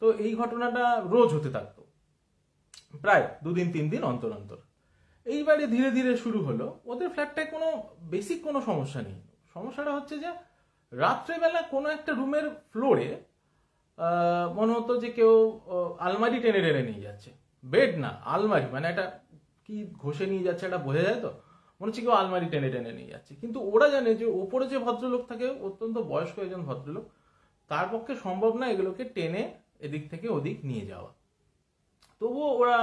তো এই ঘটনাটা রোজ হতে থাকতো, প্রায় 2 দিন 3 দিন অন্তর অন্তর। এইবারে ধীরে ধীরে শুরু হলো, ওদের ফ্ল্যাটটায় কোনো বেসিক কোনো সমস্যা নেই, সমস্যাটা হচ্ছে যে রাত্রেবেলা কোনো একটা রুমের ফ্লোরে মনে হতো যে কেউ আলমারি টেনে টেনে নিয়ে যাচ্ছে, বেড না আলমারি, মানে একটা কি ঘষে নিয়ে যাচ্ছে এটা বোঝা যায় তো, মনে হচ্ছে কেউ আলমারি টেনে টেনে নিয়ে যাচ্ছে। কিন্তু ওরা জানে যে ওপরে যে ভদ্রলোক থাকে অত্যন্ত বয়স্ক একজন ভদ্রলোক, তার পক্ষে সম্ভব না এগুলোকে টেনে এদিক থেকে ওদিক নিয়ে যাওয়া। তবুও ওরা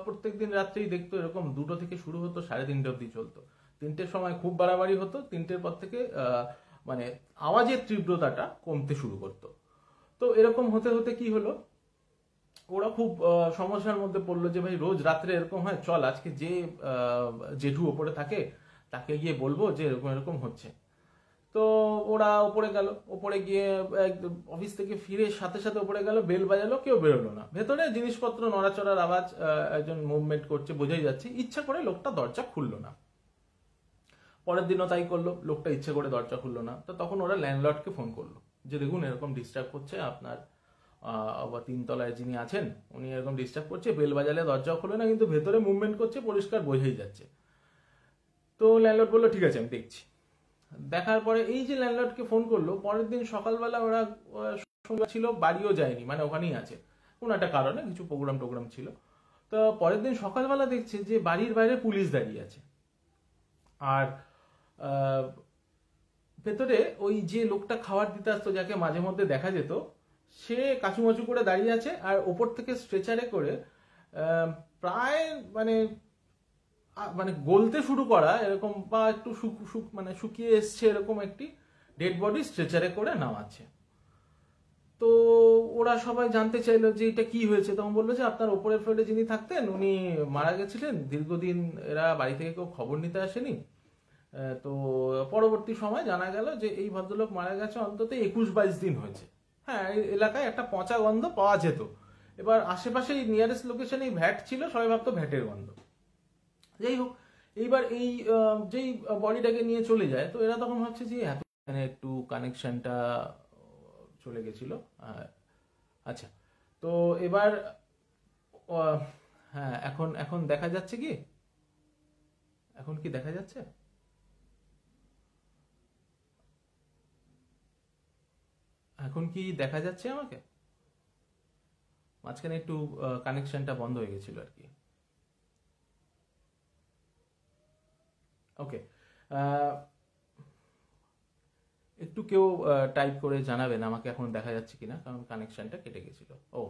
প্রত্যেকদিন রাত্রেই দেখতো, এরকম 2টো থেকে শুরু হতো, 3:30 অব্দি চলতো। 3টের সময় খুব বাড়াবাড়ি হতো, 3টের পর থেকে মানে আওয়াজের তীব্রতাটা কমতে শুরু করতো। তো এরকম হতে হতে কি হলো, ওরা খুব সমস্যার মধ্যে পড়লো যে ভাই রোজ রাত্রে এরকম হয়, চল আজকে যে জেঠু ওপরে থাকে তাকে গিয়ে বলবো যে এরকম এরকম হচ্ছে। তো ওরা ওপরে গেল, ওপরে গিয়ে অফিস থেকে ফিরে সাথে সাথে ওপরে গেল, বেল বাজালো, কেউ বেরোলো না। ভেতরে জিনিসপত্র নড়াচড়ার আওয়াজ, একজন মুভমেন্ট করছে, বোঝাই যাচ্ছে। ইচ্ছা করে লোকটা দরজা খুললো না। পরের দিনও তাই করলো, লোকটা ইচ্ছে করে দরজা খুললো না। তো তখন ওরা ল্যান্ডলর্ডকে ফোন করলো যে দেখুন এরকম ডিস্টার্ব করছে আপনার 3তলায় যিনি আছেন, উনি এরকম ডিস্টার্ব করছে, বেল বাজালে দরজাও খোলে না, কিন্তু ভেতরে মুভমেন্ট করছে, পরিষ্কার বোঝাই যাচ্ছে। তো ল্যান্ডলর্ড বললো ঠিক আছে আমি দেখছি। দেখার পরে এই যে ল্যান্ডলর্ডকে ফোন করলো, পরের দিন সকালবেলা ওরা ছিল, বাড়িও যায়নি, মানে ওখানেই আছে কোনো একটা কারণে, কিছু প্রোগ্রাম ছিল। তো পরের দিন সকালবেলা দেখছে যে বাড়ির বাইরে পুলিশ দাঁড়িয়ে আছে, আর ভেতরে ওই যে লোকটা খাবার দিতে আসতো, যাকে মাঝে মধ্যে দেখা যেত, সে কাচুমাচু করে দাঁড়িয়ে আছে, আর ওপর থেকে স্ট্রেচারে করে প্রায় মানে মানে গলতে শুরু করা এরকম, বা একটু মানে শুকিয়ে এসছে এরকম একটি ডেড বডি স্ট্রেচারে করে নামাচ্ছে। তো ওরা সবাই জানতে চাইলো যে এটা কি হয়েছে। তখন বললো যে আপনার ওপরের ফ্লোরে যিনি থাকতেন উনি মারা গেছিলেন, দীর্ঘদিন এরা বাড়ি থেকে কেউ খবর নিতে আসেনি। তো পরবর্তী সময় জানা গেল যে এই ভদ্রলোক মারা গেছে অন্তত 21-22 দিন হয়েছে। হ্যাঁ, এই এলাকায় একটা পচা গন্ধ পাওয়া যেত। এবার আশেপাশে নিয়ারেস্ট লোকেশনে ভ্যাট ছিল, সবাই ভাবতো ভ্যাটের গন্ধ। যাই হোক, এইবার এই যেই বডিটাকে নিয়ে চলে যায়, তো এরা তখন ভাবছে যে এখানে একটু কানেকশনটা চলে গেছিল। আচ্ছা, তো এবার হ্যাঁ, এখন দেখা যাচ্ছে কি, এখন কি দেখা যাচ্ছে? এখন কি দেখা যাচ্ছে আমাকে? মাঝখানে একটু কানেকশনটা বন্ধ হয়ে গেছিল আর কি। ওকে, একটু কেউ টাইপ করে জানাবেন আমাকে এখন দেখা যাচ্ছে কিনা, কারণ কানেকশনটা কেটে গেছিল। ও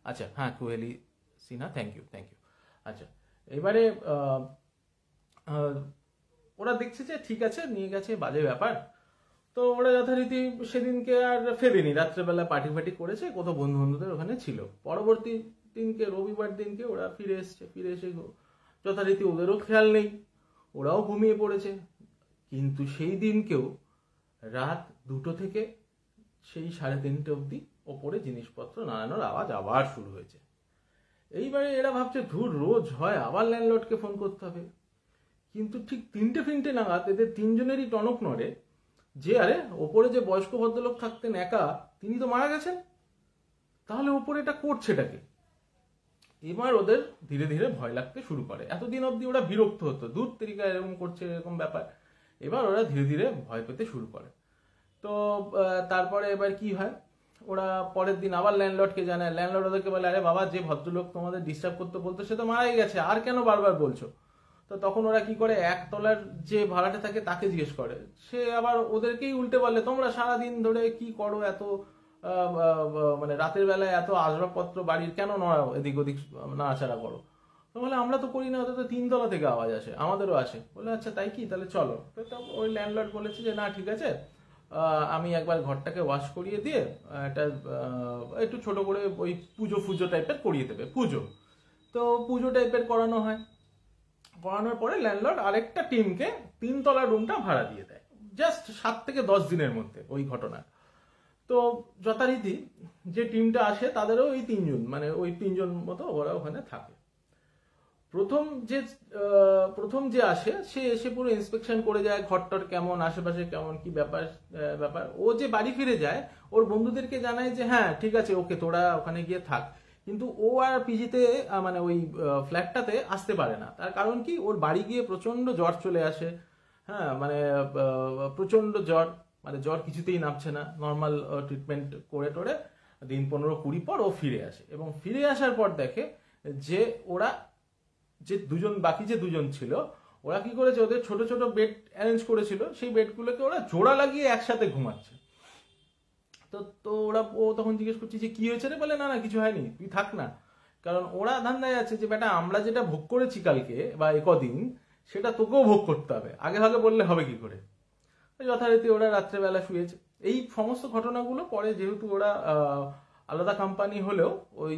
আচ্ছা, হ্যাঁ, কুহেলি সিনহা, থ্যাংক ইউ। আচ্ছা, এবারে ওরা দেখছে যে ঠিক আছে, নিয়ে গেছে, বাজে ব্যাপার। তো ওরা যথারীতি সেদিনকে আর ফেরেনি, রাত্রেবেলা পার্টি করেছে, কত বন্ধু বান্ধবদের ওখানে ছিল। পরবর্তী দিনকে, রবিবার দিনকে ওরা ফিরে এসে যথারীতি ওদেরও খেয়াল নেই, ওরাও ঘুমিয়ে পড়েছে। কিন্তু সেই দিনকেও রাত 2টো থেকে সেই 3:30 অবধি ওপরে জিনিসপত্র নাড়ানোর আওয়াজ আবার শুরু হয়েছে। এইবারে এরা ভাবছে ধুর, রোজ হয়, আবার ল্যান্ডলর্ডকে ফোন করতে হবে। কিন্তু ঠিক 3টে নাগাদ এদের তিনজনেরই টনক নড়ে যে আরে ওপরে যে বয়স্ক ভদ্রলোক থাকতেন একা, তিনি তো মারা গেছেন, তাহলে ওপরে এটা করছেটাকে। এবার ওদের ধীরে ধীরে ভয় লাগতে শুরু করে। এতদিন অবধি ওরা বিরক্ত হতো, দূর তেরিকা এরকম করছে এরকম ব্যাপার। এবার ওরা ধীরে ধীরে ভয় পেতে শুরু করে। তো তারপরে এবার কি হয়, ওরা পরের দিন আবার ল্যান্ডলর্ডকে জানায়। ল্যান্ডলর্ড ওদেরকে বলে, আরে বাবা, যে ভদ্রলোক তোমাদের ডিস্টার্ব করতে বলতো সে তো মারাই গেছে, আর কেন বারবার বলছো? তো তখন ওরা কি করে, একতলার যে ভাড়াটে থাকে তাকে জিজ্ঞেস করে। সে আবার ওদেরকেই উল্টে বলে, তোমরা সারাদিন ধরে কি করো, এত মানে রাতের বেলায় এত আসবাবপত্র বাড়ির কেন নড়াও, এদিক ওদিক নাড়াচাড়া করো? তো বলে, আমরা তো করি না, ওদের তো 3 তলা থেকে আওয়াজ আসে, আমাদেরও আসে। বলে, আচ্ছা তাই কি, তাহলে চলো। তো ওই ল্যান্ডলর্ড বলেছে যে না ঠিক আছে, আমি একবার ঘরটাকে ওয়াশ করিয়ে দিয়ে একটা একটু ছোট করে ওই পুজো টাইপের করিয়ে দেবে, পুজো। তো পুজো টাইপের করানো হয়। করানোর পরে ল্যান্ডলর্ড আরেকটা টিমকে 3 তলার রুমটা ভাড়া দিয়ে দেয়, জাস্ট 7 থেকে 10 দিনের মধ্যে ওই ঘটনা। তো যথারীতি যে টিমটা আসে তাদেরও ওই 3জন, মানে ওই 3জন মতো ওরা ওখানে থাকে। প্রথম যে আসে সে এসে পুরো ইন্সপেকশন করে যায়, ঘরটার কেমন, আশেপাশে কেমন, কি ব্যাপার। ও যে বাড়ি ফিরে যায়, ওর বন্ধুদেরকে জানায় যে হ্যাঁ ঠিক আছে, ওকে তোরা ওখানে গিয়ে থাক। কিন্তু ও আর পিজিতে মানে ওই ফ্ল্যাটটাতে আসতে পারে না। তার কারণ কি, ওর বাড়ি গিয়ে প্রচন্ড জ্বর চলে আসে। হ্যাঁ, মানে প্রচন্ড জ্বর, মানে জ্বর কিছুতেই নামছে না। নর্মাল ট্রিটমেন্ট করে টোরে দিন 15-20 পর ও ফিরে আসে, এবং ফিরে আসার পর দেখে যে ওরা যে বাকি যে দুজন ছিল, ওরা কি করেছে, ওদের ছোট ছোট বেড অ্যারেঞ্জ করেছিল, সেই বেডগুলোকে ওরা জোড়া লাগিয়ে একসাথে ঘুমাচ্ছে। তো ও তখন জিজ্ঞেস করছে যে কি হয়েছে রে? বলে, না কিছু হয়নি, তুই থাক না। কারণ ওরা ধান্দায় আছে যে বেটা, আমরা যেটা ভোগ করেছি কালকে বা একদিন, সেটা তোকেও ভোগ করতে হবে, আগে ভাগে বললে হবে কি করে? যথারীতি ওরা রাত্রেবেলা শুয়েছে। এই সমস্ত ঘটনাগুলো পরে, যেহেতু ওরা আলাদা কোম্পানি হলেও ওই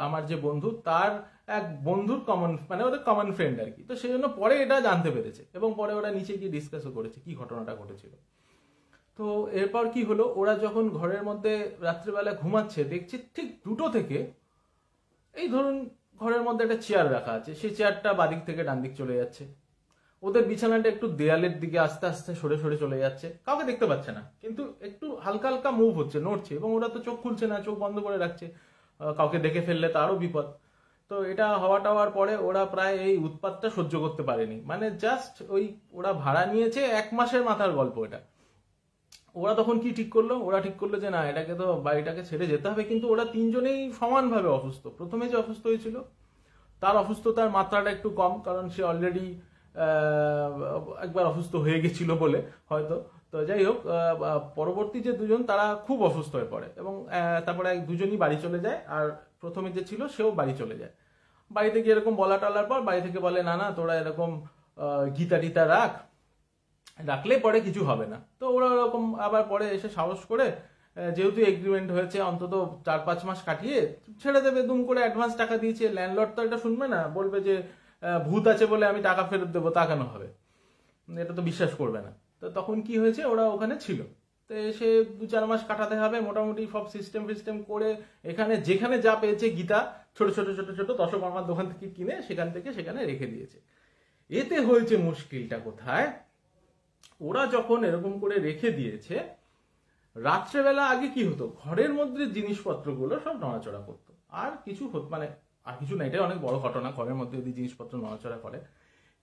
আমার যে বন্ধু, তার এক বন্ধুর কমন, মানে ওদের কমন ফ্রেন্ড আর কি, তো সেই জন্য পরে এটা জানতে পেরেছে, এবং পরে ওরা নিচে গিয়ে ডিসকাসও করেছে কি ঘটনাটা ঘটেছিল। তো এরপর কি হলো, ওরা যখন ঘরের মধ্যে রাত্রিবেলা ঘুমাচ্ছে, দেখছে ঠিক 2টো থেকে, এই ধরুন ঘরের মধ্যে একটা চেয়ার রাখা আছে, সেই চেয়ারটা বাদিক থেকে ডান দিক চলে যাচ্ছে। ওদের বিছানাটা একটু দেয়ালের দিকে আস্তে আস্তে সরে সরে চলে যাচ্ছে, কাউকে দেখতে পাচ্ছে না, কিন্তু একটু হালকা হালকা মুভ হচ্ছে, নড়ছে, এবং ওরা তো চোখ খুলছে না, চোখ বন্ধ করে রাখছে, কাউকে দেখে ফেললে তারও বিপদ। তো এটা হওয়ার পরে ওরা প্রায় এই উৎপাতটা সহ্য করতে পারেনি। মানে জাস্ট ওরা ভাড়া নিয়েছে 1 মাসের মাথার গল্প এটা। ওরা তখন কি ঠিক করলো, ওরা ঠিক করলো যে না, এটাকে তো বাড়িটাকে ছেড়ে যেতে হবে। কিন্তু ওরা 3জনেই সমানভাবে অসুস্থ। প্রথমে যে অসুস্থ হয়েছিল তার অসুস্থতার মাত্রাটা একটু কম, কারণ সে অলরেডি একবার অসুস্থ হয়ে গেছিল বলে হয়তো। তো যাই হোক, পরবর্তী যে 2জন তারা খুব অসুস্থ হয়ে পড়ে, এবং তারপরে 2জনই বাড়ি চলে যায়, আর প্রথমে যে ছিল সেও বাড়ি চলে যায়। বাড়িতে গিয়ে এরকম বলা টলার পর বাড়ি থেকে বলে, না তোরা এরকম গীতা টিতা রাখলে পরে কিছু হবে না। তো ওরা ওরকম আবার পরে এসে সাহস করে, যেহেতু এগ্রিমেন্ট হয়েছে, অন্তত 4-5 মাস কাটিয়ে ছেড়ে দেবে, দুম করে অ্যাডভান্স টাকা দিয়েছে। ল্যান্ডলর্ড তো এটা শুনবে না, বলবে যে ভূত আছে বলে আমি টাকা ফেরত দেবো, তা কেন হবে, এটা তো বিশ্বাস করবে না। তো তখন কি হয়েছে, ওরা ওখানে ছিল, তো এসে 2-4 মাস কাটাতে হবে, মোটামুটি সব সিস্টেম করে এখানে যেখানে যা পেয়েছে গীতা ছোট ছোট ছোট ছোট দশকর্মার দোকান থেকে কিনে সেখান থেকে সেখানে রেখে দিয়েছে। এতে হয়েছে মুশকিলটা কোথায়, ওরা যখন এরকম করে রেখে দিয়েছে, রাত্রেবেলা আগে কি হতো, ঘরের মধ্যে জিনিসপত্রগুলো সব নড়াচড়া করতো, আর কিছু মানে আর কিছু না, এটাই অনেক বড় ঘটনা, ঘরের মধ্যে যদি জিনিসপত্র নড়াচড়া করে।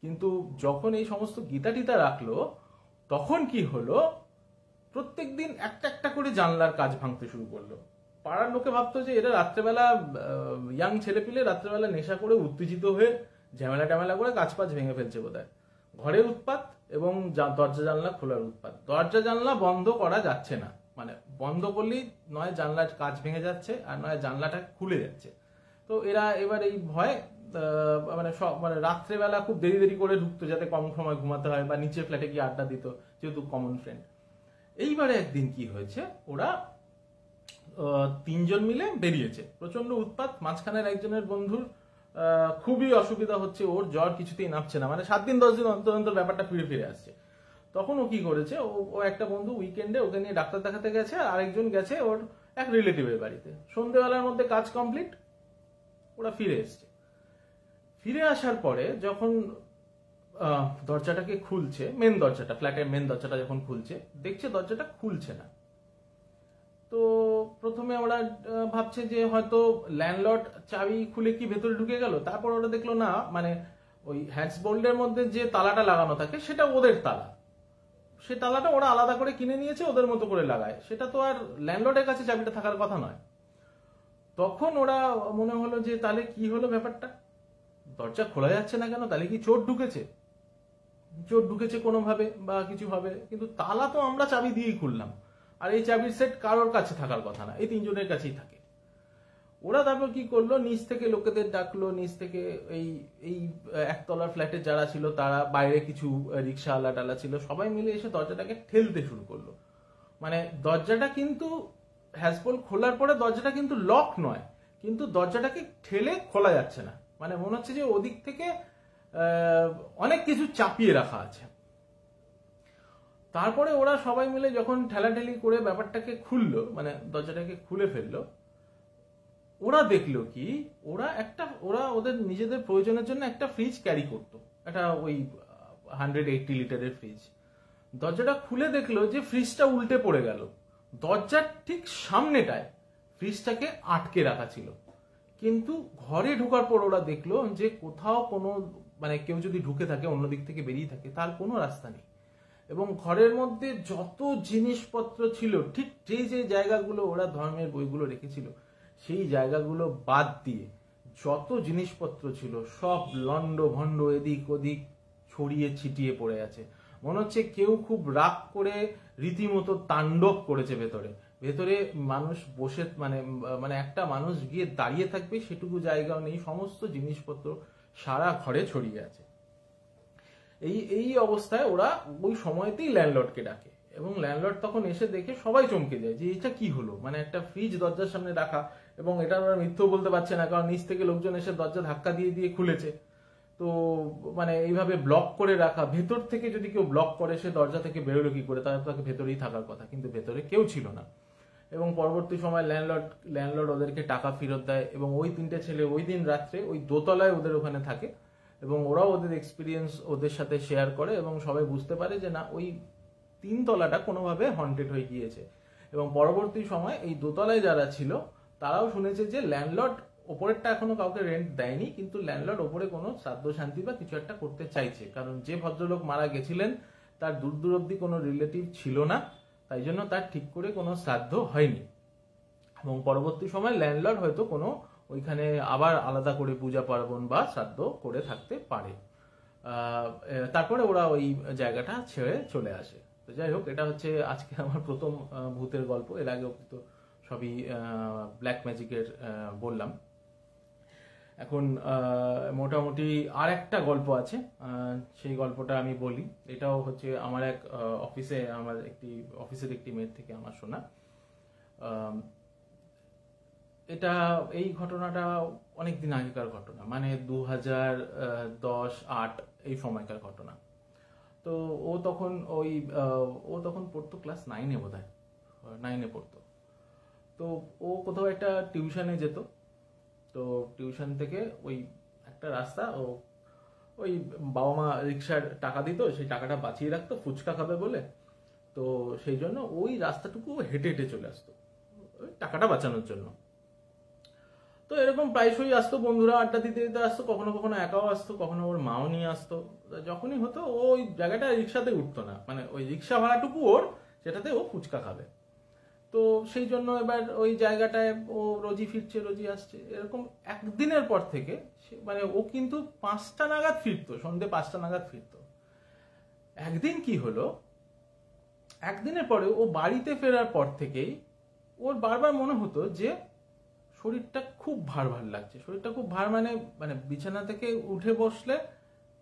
কিন্তু যখন এই সমস্ত গীতা টিতা রাখলো, তখন কি হলো, প্রত্যেকদিন একটা একটা করে জানলার কাজ ভাঙতে শুরু করলো। পাড়ার লোকে ভাবতো যে এরা রাত্রেবেলা, ইয়াং ছেলেপিলে রাত্রেবেলা নেশা করে উত্তেজিত হয়ে ঝামেলা টামেলা করে কাজ পাজ ভেঙে ফেলছে বোধহয়। ঘরের উৎপাত এবং দরজা জানলা খোলার উৎপাত। দরজা জানলা বন্ধ করা যাচ্ছে না, মানে বন্ধ করলেই নয় জানলার কাজ ভেঙে যাচ্ছে, আর নয় জানলাটা খুলে যাচ্ছে। তো এরা এবার এই ভয়, মানে রাত্রেবেলা খুব দেরি করে ঢুকতো, যাতে কম সময় ঘুমাতে হয়, বা নিচে ফ্ল্যাটে গিয়ে আড্ডা দিত, যেহেতু কমন ফ্রেন্ড। এইবারে একদিন কি হয়েছে, ওরা 3জন মিলে বেরিয়েছে, প্রচন্ড উৎপাত। মাঝখানের একজনের বন্ধুর খুবই অসুবিধা হচ্ছে, ওর জ্বর কিছুতেই নামছে না, মানে 7 দিন 10 দিন অন্তর অন্তর ব্যাপারটা ফিরে আসছে। তখন ও কি করেছে, ও একটা বন্ধু উইকেন্ডে ওকে নিয়ে ডাক্তার দেখাতে গেছে, আর আরেকজন গেছে ওর এক রিলেটিভের বাড়িতে। সন্ধ্যেবেলার মধ্যে কাজ কমপ্লিট, ওরা ফিরে এসছে। ফিরে আসার পরে যখন দরজাটাকে খুলছে, মেন দরজাটা, ফ্ল্যাটের মেন দরজাটা যখন খুলছে, দেখছে দরজাটা খুলছে না। তো প্রথমে ওরা ভাবছে যে হয়তো ল্যান্ডলর্ড চাবি খুলে কি ভেতরে ঢুকে গেল। তারপর ওরা দেখলো না, মানে ওই হ্যান্ডসবোল্ডের মধ্যে যে তালাটা লাগানো থাকে সেটা ওদের তালা, সে তালাটা ওরা আলাদা করে কিনে নিয়েছে, ওদের মতো করে লাগায়, সেটা তো আর ল্যান্ডলর্ডের কাছে চাবিটা থাকার কথা নয়। তখন ওরা মনে হলো যে তাহলে কি হলো ব্যাপারটা, দরজা খোলা যাচ্ছে না কেন, তাহলে কি চোর ঢুকেছে, চোর ঢুকেছে কোনোভাবে বা কিছু হবে, কিন্তু তালা তো আমরা চাবি দিয়েই খুললাম, আর এই চাবির সেট কারোর কাছে থাকার কথা না, এই তিনজনের কাছেই থাকে। ওরা তারপর কি করলো, নিচ থেকে লোকেদের ডাকলো, নিচ থেকে এই এই একতলার ফ্ল্যাটে যারা ছিল তারা, বাইরে কিছু রিক্সাওয়ালা টালা ছিল, সবাই মিলে এসে দরজাটাকে ঠেলতে শুরু করলো। মানে দরজাটা কিন্তু হ্যাজবোল্ট খোলার পরে দরজাটা কিন্তু লক নয়, কিন্তু দরজাটাকে ঠেলে খোলা যাচ্ছে না, মানে মনে হচ্ছে যে ওদিক থেকে অনেক কিছু চাপিয়ে রাখা আছে। তারপরে ওরা সবাই মিলে যখন ঠেলাঠেলি করে ব্যাপারটাকে খুললো, মানে দরজাটাকে খুলে ফেললো, ওরা দেখলো কি, ওরা ওদের নিজেদের প্রয়োজনের জন্য একটা ফ্রিজ ক্যারি করতো, একটা ওই 180 লিটারের ফ্রিজ। দরজাটা খুলে দেখলো যে ফ্রিজটা উল্টে পড়ে গেল, দরজার ঠিক সামনেটায় ফ্রিজটাকে আটকে রাখা ছিল। কিন্তু ঘরে ঢোকার পর ওরা দেখলো যে কোথাও কোনো, মানে কেউ যদি ঢুকে থাকে অন্য দিক থেকে বেরিয়ে থাকে, তার কোনো রাস্তা নেই। এবং ঘরের মধ্যে যত জিনিসপত্র ছিল, ঠিক যে জায়গাগুলো ওরা ধর্মের বইগুলো রেখেছিল সেই জায়গাগুলো বাদ দিয়ে যত জিনিসপত্র ছিল সব লন্ড ভন্ড এদিক ওদিক ছড়িয়ে ছিটিয়ে পড়ে আছে। মনে হচ্ছে কেউ খুব রাগ করে রীতিমতো তাণ্ডব করেছে ভেতরে। ভেতরে মানুষ বসে, মানে একটা মানুষ গিয়ে দাঁড়িয়ে থাকবে সেটুকু জায়গাও নেই, সমস্ত জিনিসপত্র সারা ঘরে ছড়িয়ে আছে। এই অবস্থায় ওরা ওই সময়তেই ল্যান্ডলর্ডকে ডাকে, এবং ল্যান্ডলর্ড তখন এসে দেখে সবাই চমকে যায় যে এটা কি হলো, মানে একটা ফ্রিজ দরজার সামনে রাখা, এবং এটা ওরা মিথ্যেও বলতে পারছে না, কারণ নিচ থেকে লোকজন এসে দরজা ধাক্কা দিয়ে দিয়ে খুলেছে। তো মানে এইভাবে ব্লক করে রাখা, ভেতর থেকে যদি কেউ ব্লক করে সে দরজা থেকে বেরোলো কি করে, তাকে ভেতরেই থাকার কথা, কিন্তু ভেতরে কেউ ছিল না। এবং পরবর্তী সময় ল্যান্ডলর্ড ওদেরকে টাকা ফেরত দেয়, এবং ওই তিনটে ছেলে ওই দিন রাত্রে ওই দোতলায় ওদের ওখানে থাকে, এবং ওরাও ওদের এক্সপিরিয়েন্স ওদের সাথে শেয়ার করে, এবং সবাই বুঝতে পারে যে না, ওই 3 তলাটা কোনোভাবে হন্টেড হয়ে গিয়েছে। এবং পরবর্তী সময় এই দোতলায় যারা ছিল তারাও শুনেছে যে ল্যান্ডলর্ড ওপরেরটা এখনো কাউকে রেন্ট দেয়নি, কিন্তু ল্যান্ডলর্ড ওপরে কোনো শ্রাদ্ধ শান্তি বা কিছু একটা করতে চাইছে, কারণ যে ভদ্রলোক মারা গেছিলেন তার দূর অব্দি কোনো রিলেটিভ ছিল না, তাই জন্য তার ঠিক করে কোনো শ্রাদ্ধ হয়নি। এবং পরবর্তী সময় ল্যান্ডলর্ড হয়তো কোনো ওইখানে আবার আলাদা করে পূজা পার্বণ বা শ্রাদ্ধ করে থাকতে পারে। তারপরে ওরা ওই জায়গাটা ছেড়ে চলে আসে। তো যাই হোক, এটা হচ্ছে আজকে আমার প্রথম ভূতের গল্প। এর আগেও তো সবই ব্ল্যাক ম্যাজিকের বললাম। এখন মোটামুটি আর একটা গল্প আছে, সেই গল্পটা আমি বলি। এটাও হচ্ছে আমার এক অফিসের একটি মেয়ের থেকে আমার শোনা। এই ঘটনাটা অনেকদিন আগেকার ঘটনা, মানে 2010-8 এই সময়কার ঘটনা। তো ও তখন পড়তো ক্লাস 9-এ, বোধহয় 9-এ পড়তো। তো ও কোথাও একটা টিউশনে যেত, তো টিউশন থেকে ওই একটা রাস্তা, ওই বাবা মা রিক্সার টাকা দিত, সেই টাকাটা বাঁচিয়ে রাখতো ফুচকা খাবে বলে, তো সেই জন্য ওই রাস্তাটুকু হেঁটে হেঁটে চলে আসতো ওই টাকাটা বাঁচানোর জন্য। তো এরকম প্রায়শই আসতো, বন্ধুরা আড্ডা দিতে দিতে আসতো, কখনো কখনো একাও আসতো, কখনো ওর মাও নিয়ে আসতো। যখনই হতো ওই জায়গাটা রিক্সাতে উঠতো না, মানে ওই রিক্সা ভাড়াটুকু ওর, যেটাতে ও ফুচকা খাবে। তো সেই জন্য এবার ওই জায়গাটায় ও রোজই ফিরছে, রোজই আসছে। এরকম একদিনের পর থেকে মানে ও কিন্তু 5টা নাগাদ ফিরতো, সন্ধ্যে 5টা নাগাদ ফিরতো। একদিন কি হলো, একদিনের পরে ও বাড়িতে ফেরার পর থেকেই ওর বারবার মনে হতো যে শরীরটা খুব ভার লাগছে, শরীরটা খুব ভার, মানে বিছানা থেকে উঠে বসলে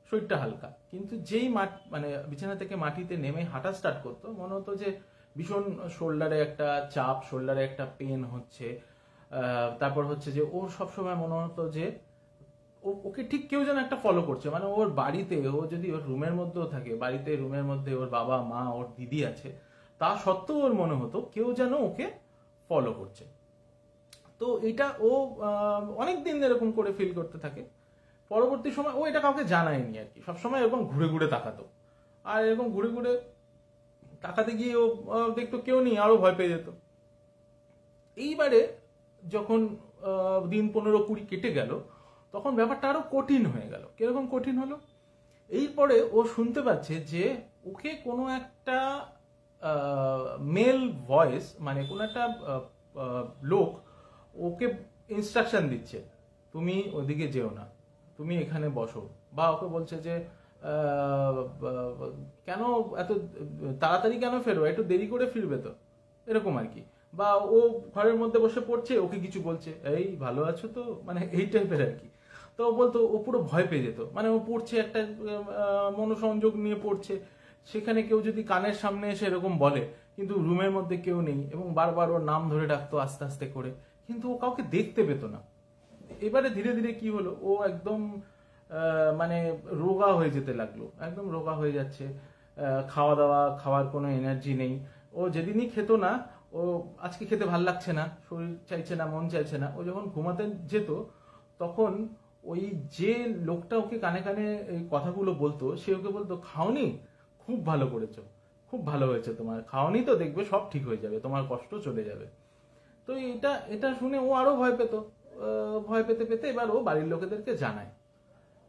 শরীরটা হালকা, কিন্তু যেই মানে বিছানা থেকে মাটিতে নেমে হাঁটা স্টার্ট করতো, মনে হতো যে ভীষণ শোল্ডারে একটা চাপ, শোল্ডারে একটা পেন হচ্ছে। তারপর হচ্ছে যে ওর সবসময় মনে হতো যে ওকে ঠিক কেউ যেন একটা ফলো করছে, মানে ওর বাড়িতে, ও যদি ওর রুমের মধ্যেও থাকে, বাড়িতে রুমের মধ্যে ওর বাবা মা ওর দিদি আছে, তা সত্ত্বেও ওর মনে হতো কেউ যেন ওকে ফলো করছে। তো এটা ও অনেকদিন এরকম করে ফিল করতে থাকে। পরবর্তী সময় ও এটা কাউকে জানায়নি আর কি, সবসময় এরকম ঘুরে ঘুরে তাকাতো, আর এরকম ঘুরে ঘুরে তাকাতে গিয়ে ও দেখতো কেউ নেই, আরো ভয় পেয়ে যেত। এইবারে যখন দিন 15-20 কেটে গেল, তখন ব্যাপারটা আরো কঠিন হয়ে গেল। কিরকম কঠিন হলো, এরপরে ও শুনতে পাচ্ছে যে ওকে কোনো একটা মেল ভয়েস, মানে কোনো একটা লোক ওকে ইনস্ট্রাকশন দিচ্ছে, তুমি ওদিকে যেও না, তুমি এখানে বসো। বা ওকে বলছে যে কেন এত তাড়াতাড়ি কেন ফেরো, একটু দেরি করে ফিরবে তো, এরকম আর কি। বা ও ঘরের মধ্যে বসে পড়ছে, ওকে কিছু বলছে, এই ভালো আছো তো, মানে এই টাইপের আর কি। তো ও বলতো, ও পুরো ভয় পেয়ে যেত, মানে ও পড়ছে একটা মনোসংযোগ নিয়ে পড়ছে, সেখানে কেউ যদি কানের সামনে এসে এরকম বলে, কিন্তু রুমের মধ্যে কেউ নেই, এবং বারবার ওর নাম ধরে ডাকতো আস্তে আস্তে করে, কিন্তু ও কাউকে দেখতে পেত না। এবারে ধীরে ধীরে কি হলো, ও একদম মানে রোগা হয়ে যেতে লাগলো, একদম রোগা হয়ে যাচ্ছে। খাওয়া দাওয়া, খাওয়ার কোনো এনার্জি নেই। ও যেদিনই খেত না, ও আজকে খেতে ভাল লাগছে না, শরীর চাইছে না, মন চাইছে না। ও যখন ঘুমাতে যেত, তখন ওই যে লোকটা ওকে কানে কানে এই কথাগুলো বলতো, সে ওকে বলতো, খাওনি, খুব ভালো করেছো, খুব ভালো হয়েছে তোমার, খাওনি তো দেখবে সব ঠিক হয়ে যাবে, তোমার কষ্ট চলে যাবে। তো এটা এটা শুনে ও আরো ভয় পেত। ভয় পেতে পেতে এবার ও বাড়ির লোকেদেরকে জানায়।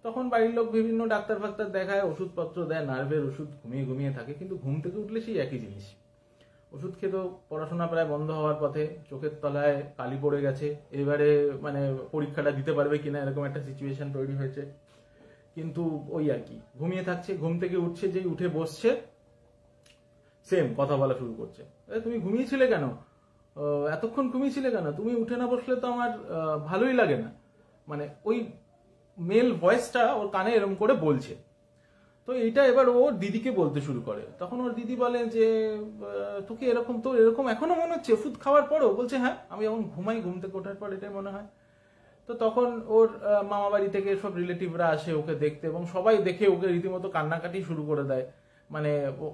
তখন বাড়ির লোক বিভিন্ন ডাক্তার ফাক্তার দেখায়, ওষুধপত্র দেয়, নার্ভের ওষুধ, ঘুমিয়ে ঘুমিয়ে থাকে, কিন্তু ঘুম থেকে উঠলে সেই একই জিনিস। ওষুধ খেতেও পড়াশোনা প্রায় বন্ধ হওয়ার পথে, চোখের তলায় কালি পড়ে গেছে, এবারে মানে পরীক্ষাটা দিতে পারবে কিনা এরকম একটা সিচুয়েশন তৈরি হয়েছে। কিন্তু ওই আর কি, ঘুমিয়ে থাকছে, ঘুম থেকে উঠছে, যেই উঠে বসছে, সেম কথা বলা শুরু করছে, তুমি ঘুমিয়েছিলে কেন, এতক্ষণ ঘুমিয়েছিলে কেন, তুমি উঠে না বসলে তো আমার ভালোই লাগে না। মানে ওই মেল ভয়েসটা ওর কানে এরকম করে বলছে। তো এইটা এবার ও দিদিকে বলতে শুরু করে। তখন ওর দিদি বলে যে তোকে এরকম, তোর এরকম এখনো মনে হচ্ছে ওষুধ খাওয়ার পরও? বলছে হ্যাঁ, আমি যখন ঘুমাই, ঘুম থেকে ওঠার পর এটাই মনে হয়। তো তখন ওর মামা বাড়ি থেকে সব রিলেটিভরা আসে ওকে দেখতে, এবং সবাই দেখে ওকে রীতিমতো কান্নাকাটি শুরু করে দেয়। মানে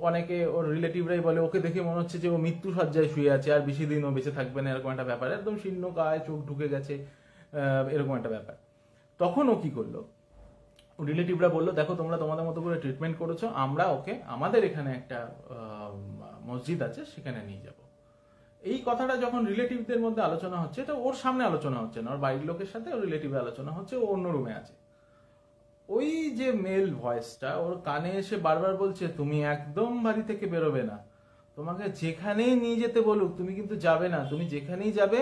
অনেকে ওর রিলেটিভরাই বলে ওকে দেখে মনে হচ্ছে যে ও মৃত্যু সজ্জায় শুয়ে আছে, আর বেশি দিন ও বেঁচে থাকবে না, এরকম একটা ব্যাপার, একদম শীর্ণ কায়, চোখ ঢুকে গেছে, এরকম একটা ব্যাপার। তখন ও কি করলো, রিলেটিভরা বললো, দেখো তোমরা তোমাদের মতো করে ট্রিটমেন্ট করেছো, আমরা ওকে আমাদের এখানে একটা মসজিদ আছে, সেখানে নিয়ে যাব। এই কথাটা যখন রিলেটিভদের মধ্যে আলোচনা হচ্ছে, এটা ওর সামনে আলোচনা হচ্ছে না, ওর বাড়ির লোকের সাথে ওর রিলেটিভের আলোচনা হচ্ছে, ও অন্য রুমে আছে। ওই যে মেল ভয়েসটা ওর কানে এসে বারবার বলছে, তুমি একদম বাড়ি থেকে বেরোবে না, তোমাকে যেখানেই নিয়ে যেতে বলুক তুমি কিন্তু যাবে না, তুমি যেখানেই যাবে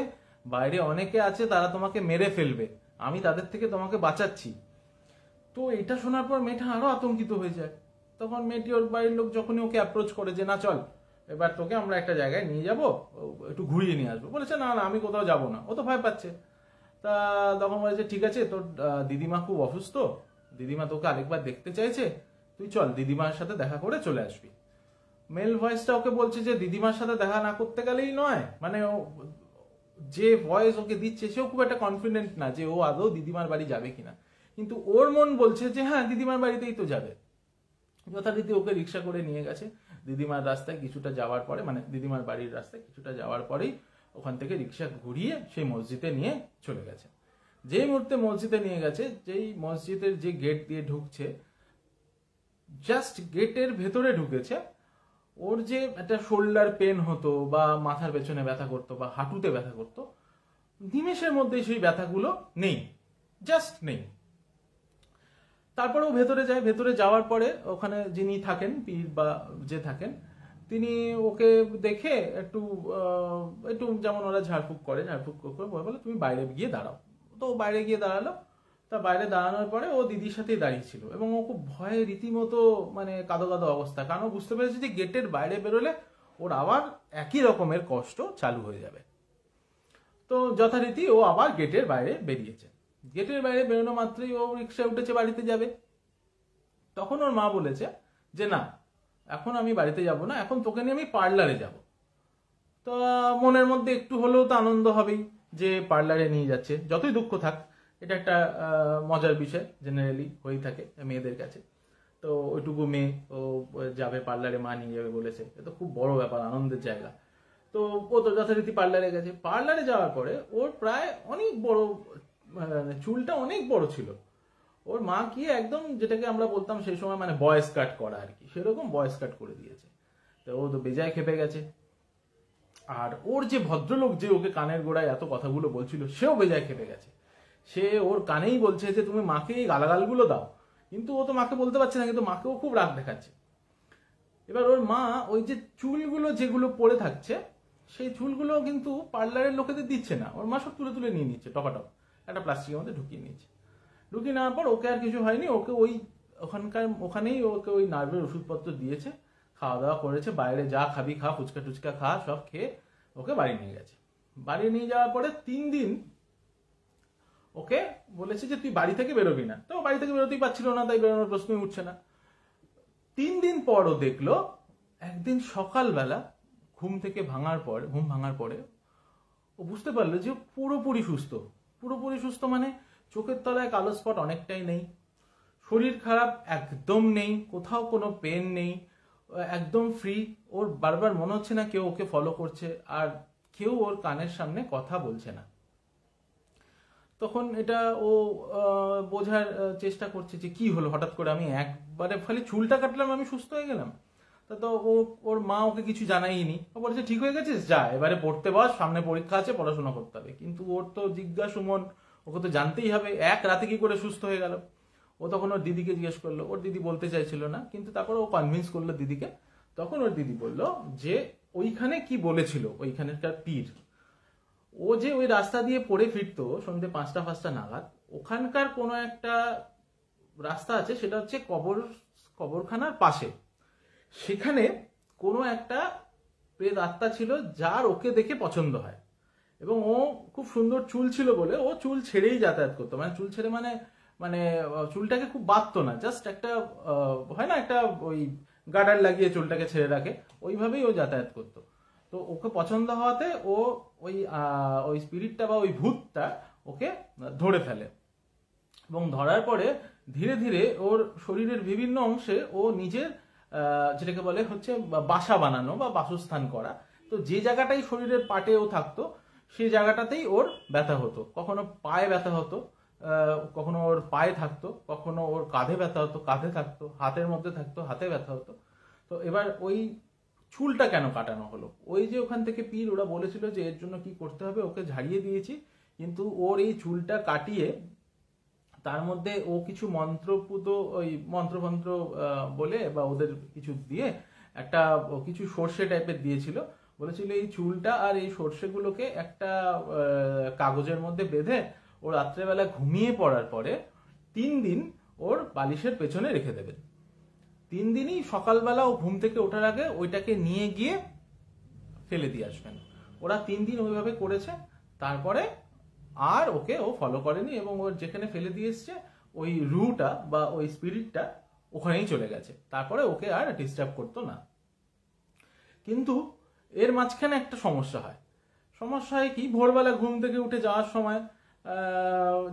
বাইরে অনেকে আছে, তারা তোমাকে মেরে ফেলবে, আমি তাদের থেকে তোমাকে বাঁচাচ্ছি। তো এটা শোনার পর মেয়েটা আরো আতঙ্কিত হয়ে যায়। তখন মেয়েটি ওর বাড়ির লোক যখনই ওকে অ্যাপ্রোচ করে যে না চল, এবার তোকে আমরা একটা জায়গায় নিয়ে যাব, একটু ঘুরিয়ে নিয়ে আসবো, বলেছে না না আমি কোথাও যাব না, ও তো ভয় পাচ্ছে। তা তখন বলেছে ঠিক আছে, তোর দিদিমা খুব অসুস্থ, দিদিমা তোকে আরেকবার দেখতে চাইছে, তুই চল দিদিমার সাথে দেখা করে চলে আসবি। মেল ভয়েসটা ওকে বলছে যে দিদিমার সাথে দেখা না করতে গেলেই নয়, মানে যে ভয়েস ওকে দিচ্ছে সেও খুব একটা কনফিডেন্ট না যে ও আদৌ দিদিমার বাড়ি যাবে কিনা, কিন্তু ওর মন বলছে যে হ্যাঁ দিদিমার বাড়িতেই তো যাবে। যথারীতি ওকে রিক্সা করে নিয়ে গেছে। দিদিমার রাস্তায় কিছুটা যাওয়ার পরে, মানে দিদিমার বাড়ির রাস্তায় কিছুটা যাওয়ার পরেই ওখান থেকে রিক্সা ঘুরিয়ে সেই মসজিদে নিয়ে চলে গেছে। যেই মুহূর্তে মসজিদে নিয়ে গেছে, যেই মসজিদের যে গেট দিয়ে ঢুকছে, জাস্ট গেটের ভেতরে ঢুকেছে, ওর যে একটা শোল্ডার পেন হতো বা মাথার পেছনে ব্যথা করতো বা হাঁটুতে ব্যথা করতো, নিমেষের মধ্যে সেই ব্যথাগুলো নেই, জাস্ট নেই। তারপরে ও ভেতরে যায়, ভেতরে যাওয়ার পরে ওখানে যিনি থাকেন, পীর বা যে থাকেন, তিনি ওকে দেখে একটু একটু যেমন ওরা ঝাড়ফুঁক করে, ঝাড়ফুঁক করে বলে তুমি বাইরে গিয়ে দাঁড়াও। তো বাইরে গিয়ে দাঁড়ালো। তা বাইরে দাঁড়ানোর পরে ও দিদির সাথেই দাঁড়িয়েছিল, এবং ও খুব ভয়ে রীতিমতো মানে কাঁদো কাঁদো অবস্থা, কারণ ও বুঝতে পেরেছে যে গেটের বাইরে বেরোলে ওর আবার একই রকমের কষ্ট চালু হয়ে যাবে। তো যথারীতি ও আবার গেটের বাইরে বেরিয়েছে। গেটের বাইরে বেরোনো মাত্রই ও রিক্সায় উঠেছে, বাড়িতে যাবে। তখন ওর মা বলেছে যে না, এখন আমি বাড়িতে যাব না, এখন তোকে নিয়ে আমি পার্লারে যাব। তো মনের মধ্যে একটু হলেও তো আনন্দ হবেই যে পার্লারে নিয়ে যাচ্ছে, যতই দুঃখ থাক, এটা একটা মজার বিষয়, জেনারেলি হয়েই থাকে মেয়েদের কাছে। তো ওইটুকু মেয়ে ও যাবে পার্লারে, মা নিয়ে যাবে বলেছে, এটা খুব বড় ব্যাপার, আনন্দের জায়গা। তো ও তো যথারীতি পার্লারে গেছে। পার্লারে যাওয়ার পরে ওর প্রায় অনেক বড়, চুলটা অনেক বড় ছিল, ওর মা গিয়ে একদম যেটাকে আমরা বলতাম সেই সময় মানে বয়েস কাট করা আর কি, সেরকম বয়েস কাট করে দিয়েছে। তো ও তো বেজায় খেপে গেছে। আর ওর যে ভদ্রলোক যে ওকে কানের গোড়ায় এত কথাগুলো বলছিল, সেও বেজায় খেপে গেছে। সে ওর কানেই বলছে যে তুমি মাকে এই গালাগালগুলো দাও, কিন্তু ও তো মাকে বলতে পারছে না, কিন্তু মাকেও খুব রাগ দেখাচ্ছে। এবার ওর মা ওই যে চুলগুলো যেগুলো পড়ে থাকছে, সেই চুলগুলো কিন্তু পার্লারের লোকেদের দিচ্ছে না, ওর মা সব তুলে তুলে নিয়ে নিচ্ছে, টপাটপ একটা প্লাস্টিকের মধ্যে ঢুকিয়ে নিচ্ছে। ঢুকিয়ে নেওয়ার পর ওকে আর কিছু হয়নি, ওকে ওই ওখানেই ওকে ওই নার্ভের ওষুধপত্র দিয়েছে, খাওয়া দাওয়া করেছে, বাইরে যা খাবি খা, ফুচকা টুচকা খা, সব খেয়ে ওকে বাড়ি নিয়ে গেছে। বাড়ি নিয়ে যাওয়ার পরে 3 দিন ওকে বলেছে যে তুই বাড়ি থেকে বেরোবি না, তো বাড়ি থেকে বেরোতেই পারছিল না, তাই বেরোনোর প্রশ্নই উঠছে না। 3 দিন পর ও দেখলো একদিন সকালবেলা ঘুম ভাঙার পরে ও বুঝতে পারলো যে পুরোপুরি সুস্থ, মানে চোখের তলায় কালো স্পট অনেকটাই নেই, শরীর খারাপ একদম নেই, কোথাও কোনো পেন নেই, একদম ফ্রি। ওর বারবার মনে হচ্ছে না কেউ ওকে ফলো করছে, আর কেউ ওর কানের সামনে কথা বলছে না। তখন এটা ও বোঝার চেষ্টা করছে যে কি হলো, হঠাৎ করে আমি একবারে খালি চুলটা কাটলাম আমি সুস্থ হয়ে গেলাম। তো ওর মা ওকে কিছু জানাইনি, ও বলেছে ঠিক হয়ে গেছিস, যা এবারে পড়তে বস, সামনে পরীক্ষা আছে, পড়াশোনা করতে হবে। কিন্তু ওর তো জিজ্ঞাসু মন, ওকে তো জানতেই হবে এক রাতে কি করে সুস্থ হয়ে গেল। ও তখন ওর দিদিকে জিজ্ঞেস করলো, ওর দিদি বলতে চাইছিল না, কিন্তু তারপরে ও কনভিন্স করলো দিদিকে। তখন ওর দিদি বলল যে ওইখানে কি বলেছিল ওইখানকার পীর, ও যে ওই রাস্তা দিয়ে পড়ে ফিরতো সন্ধ্যে 5টা নাগাদ, ওখানকার কোনো একটা রাস্তা আছে, সেটা হচ্ছে কবরখানার পাশে। সেখানে কোনো একটা প্রেত আত্মা ছিল যার ওকে দেখে পছন্দ হয়, এবং ও খুব সুন্দর চুল ছিল বলে ও চুল ছেড়েই যাতায়াত করতো, মানে চুল ছেড়ে মানে চুলটাকে খুব বাঁধতো না, জাস্ট একটা হয় না একটা ওই গার্ডার লাগিয়ে চুলটাকে ছেড়ে রাখে, ওইভাবেই ও যাতায়াত করতো। তো ওকে পছন্দ হওয়াতে ও ওই স্পিরিটটা বা ওই ভূতটা ওকে ধরে ফেলে, এবং ধরার পরে ধীরে ধীরে ওর শরীরের বিভিন্ন অংশে ও নিজের যেটাকে বলে হচ্ছে বাসা বানানো বা বাসস্থান করা। তো যে জায়গাটাই শরীরের পাটে ও থাকতো, সেই জায়গাটাতেই ওর ব্যথা হতো, কখনো পায়ে ব্যথা হতো, কখনো ওর পায়ে থাকতো, কখনো ওর কাঁধে ব্যথা হতো, কাঁধে থাকতো, হাতের মধ্যে থাকতো, হাতে ব্যথা হতো। তো এবার ওই চুলটা কেন কাটানো হলো, ওই যে ওখান থেকে পীর ওরা বলেছিল যে এর জন্য কি করতে হবে, ওকে ঝাড়িয়ে দিয়েছি, কিন্তু ওর এই চুলটা কাটিয়ে তার মধ্যে ও কিছু মন্ত্রপুত ওই মন্ত্রফন্ত্র বলে বা ওদের কিছু দিয়ে একটা কিছু সর্ষে টাইপের দিয়েছিল, বলেছিল এই চুলটা আর এই সর্ষেগুলোকে একটা কাগজের মধ্যে বেঁধে ও রাত্রেবেলা ঘুমিয়ে পড়ার পরে 3 দিন ওর বালিশের পেছনে রেখে দেবেন। 3 দিনই সকালবেলা ও ঘুম থেকে ওঠার আগে ওইটাকে নিয়ে গিয়ে ফেলে দিয়ে আসবেন। ওরা 3 দিন ওইভাবে করেছে, তারপরে আর ওকে ও ফলো করেনি, এবং ওর যেখানে ফেলে দিয়ে এসছে ওই রুটা বা ওই স্পিরিটটা ওখানেই চলে গেছে, তারপরে ওকে আর ডিস্টার্ব করতো না। কিন্তু এর মাঝখানে একটা সমস্যা হয় কি, ভোরবেলা ঘুম থেকে উঠে যাওয়ার সময়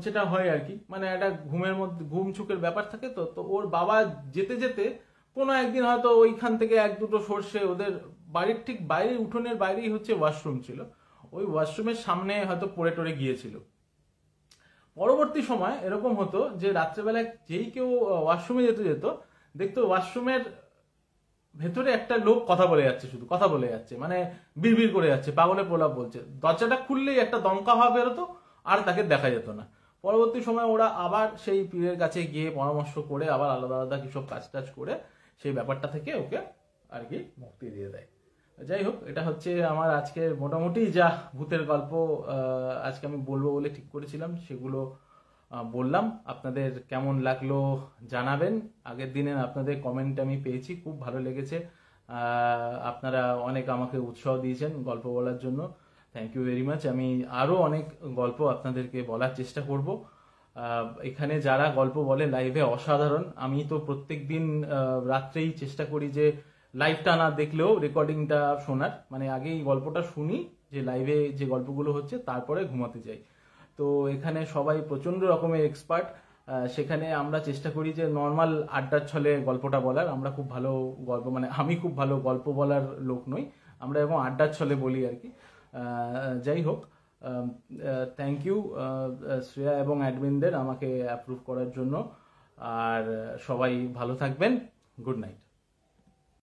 যেটা হয় আর কি, মানে একটা ঘুমের মধ্যে ঘুম চুকের ব্যাপার থাকে। তো ওর বাবা যেতে যেতে কোনো একদিন হয়তো ওইখান থেকে 1-2টো সর্ষে, ওদের বাড়ির ঠিক বাইরে উঠোনের বাইরেই হচ্ছে ওয়াশরুম ছিল, ওই ওয়াশরুমের সামনে হয়তো পড়ে টরে গিয়েছিল। পরবর্তী সময় এরকম হতো যে রাত্রেবেলায় যেই কেউ ওয়াশরুমে যেত দেখতো ওয়াশরুমের ভেতরে একটা লোক কথা বলে যাচ্ছে, শুধু কথা বলে যাচ্ছে, মানে বিড়বিড় করে যাচ্ছে, পাগলের প্রলাপ বলছে। দরজাটা খুললেই একটা দমকা ভাব বেরোতো, আর তাকে দেখা যেত না। পরবর্তী সময় ওরা আবার সেই পীরের কাছে গিয়ে পরামর্শ করে আবার আলাদা আলাদা কিসব কাজ টাজ করে সেই ব্যাপারটা থেকে ওকে আর কি মুক্তি দিয়ে দেয়। যাই হোক, এটা হচ্ছে আমার আজকে মোটামুটি যা ভূতের গল্প আজকে আমি বলবো বলে ঠিক করেছিলাম, সেগুলো বললাম। আপনাদের কেমন লাগলো জানাবেন। আগের দিনের আপনাদের কমেন্ট আমি পেয়েছি, খুব ভালো লেগেছে, আপনারা অনেক আমাকে উৎসাহ দিয়েছেন গল্প বলার জন্য, থ্যাংক ইউ ভেরি মাচ। আমি আরো অনেক গল্প আপনাদেরকে বলার চেষ্টা করব। এখানে যারা গল্প বলে লাইভে অসাধারণ, আমি তো প্রত্যেকদিন রাত্রেই চেষ্টা করি যে লাইভটা না দেখলেও রেকর্ডিংটা শোনার, মানে আগেই গল্পটা শুনি যে লাইভে যে গল্পগুলো হচ্ছে, তারপরে ঘুমাতে যাই। তো এখানে সবাই প্রচন্ড রকমের এক্সপার্ট, সেখানে আমরা চেষ্টা করি যে নর্মাল আড্ডার ছলে গল্পটা বলার। আমরা খুব ভালো গল্প, মানে আমি খুব ভালো গল্প বলার লোক নই, আমরা এবং আড্ডার ছলে বলি আর কি। যাই হোক, থ্যাংক ইউ শ্রেয়া এবং অ্যাডমিনদের আমাকে অ্যাপ্রুভ করার জন্য। আর সবাই ভালো থাকবেন। Good night.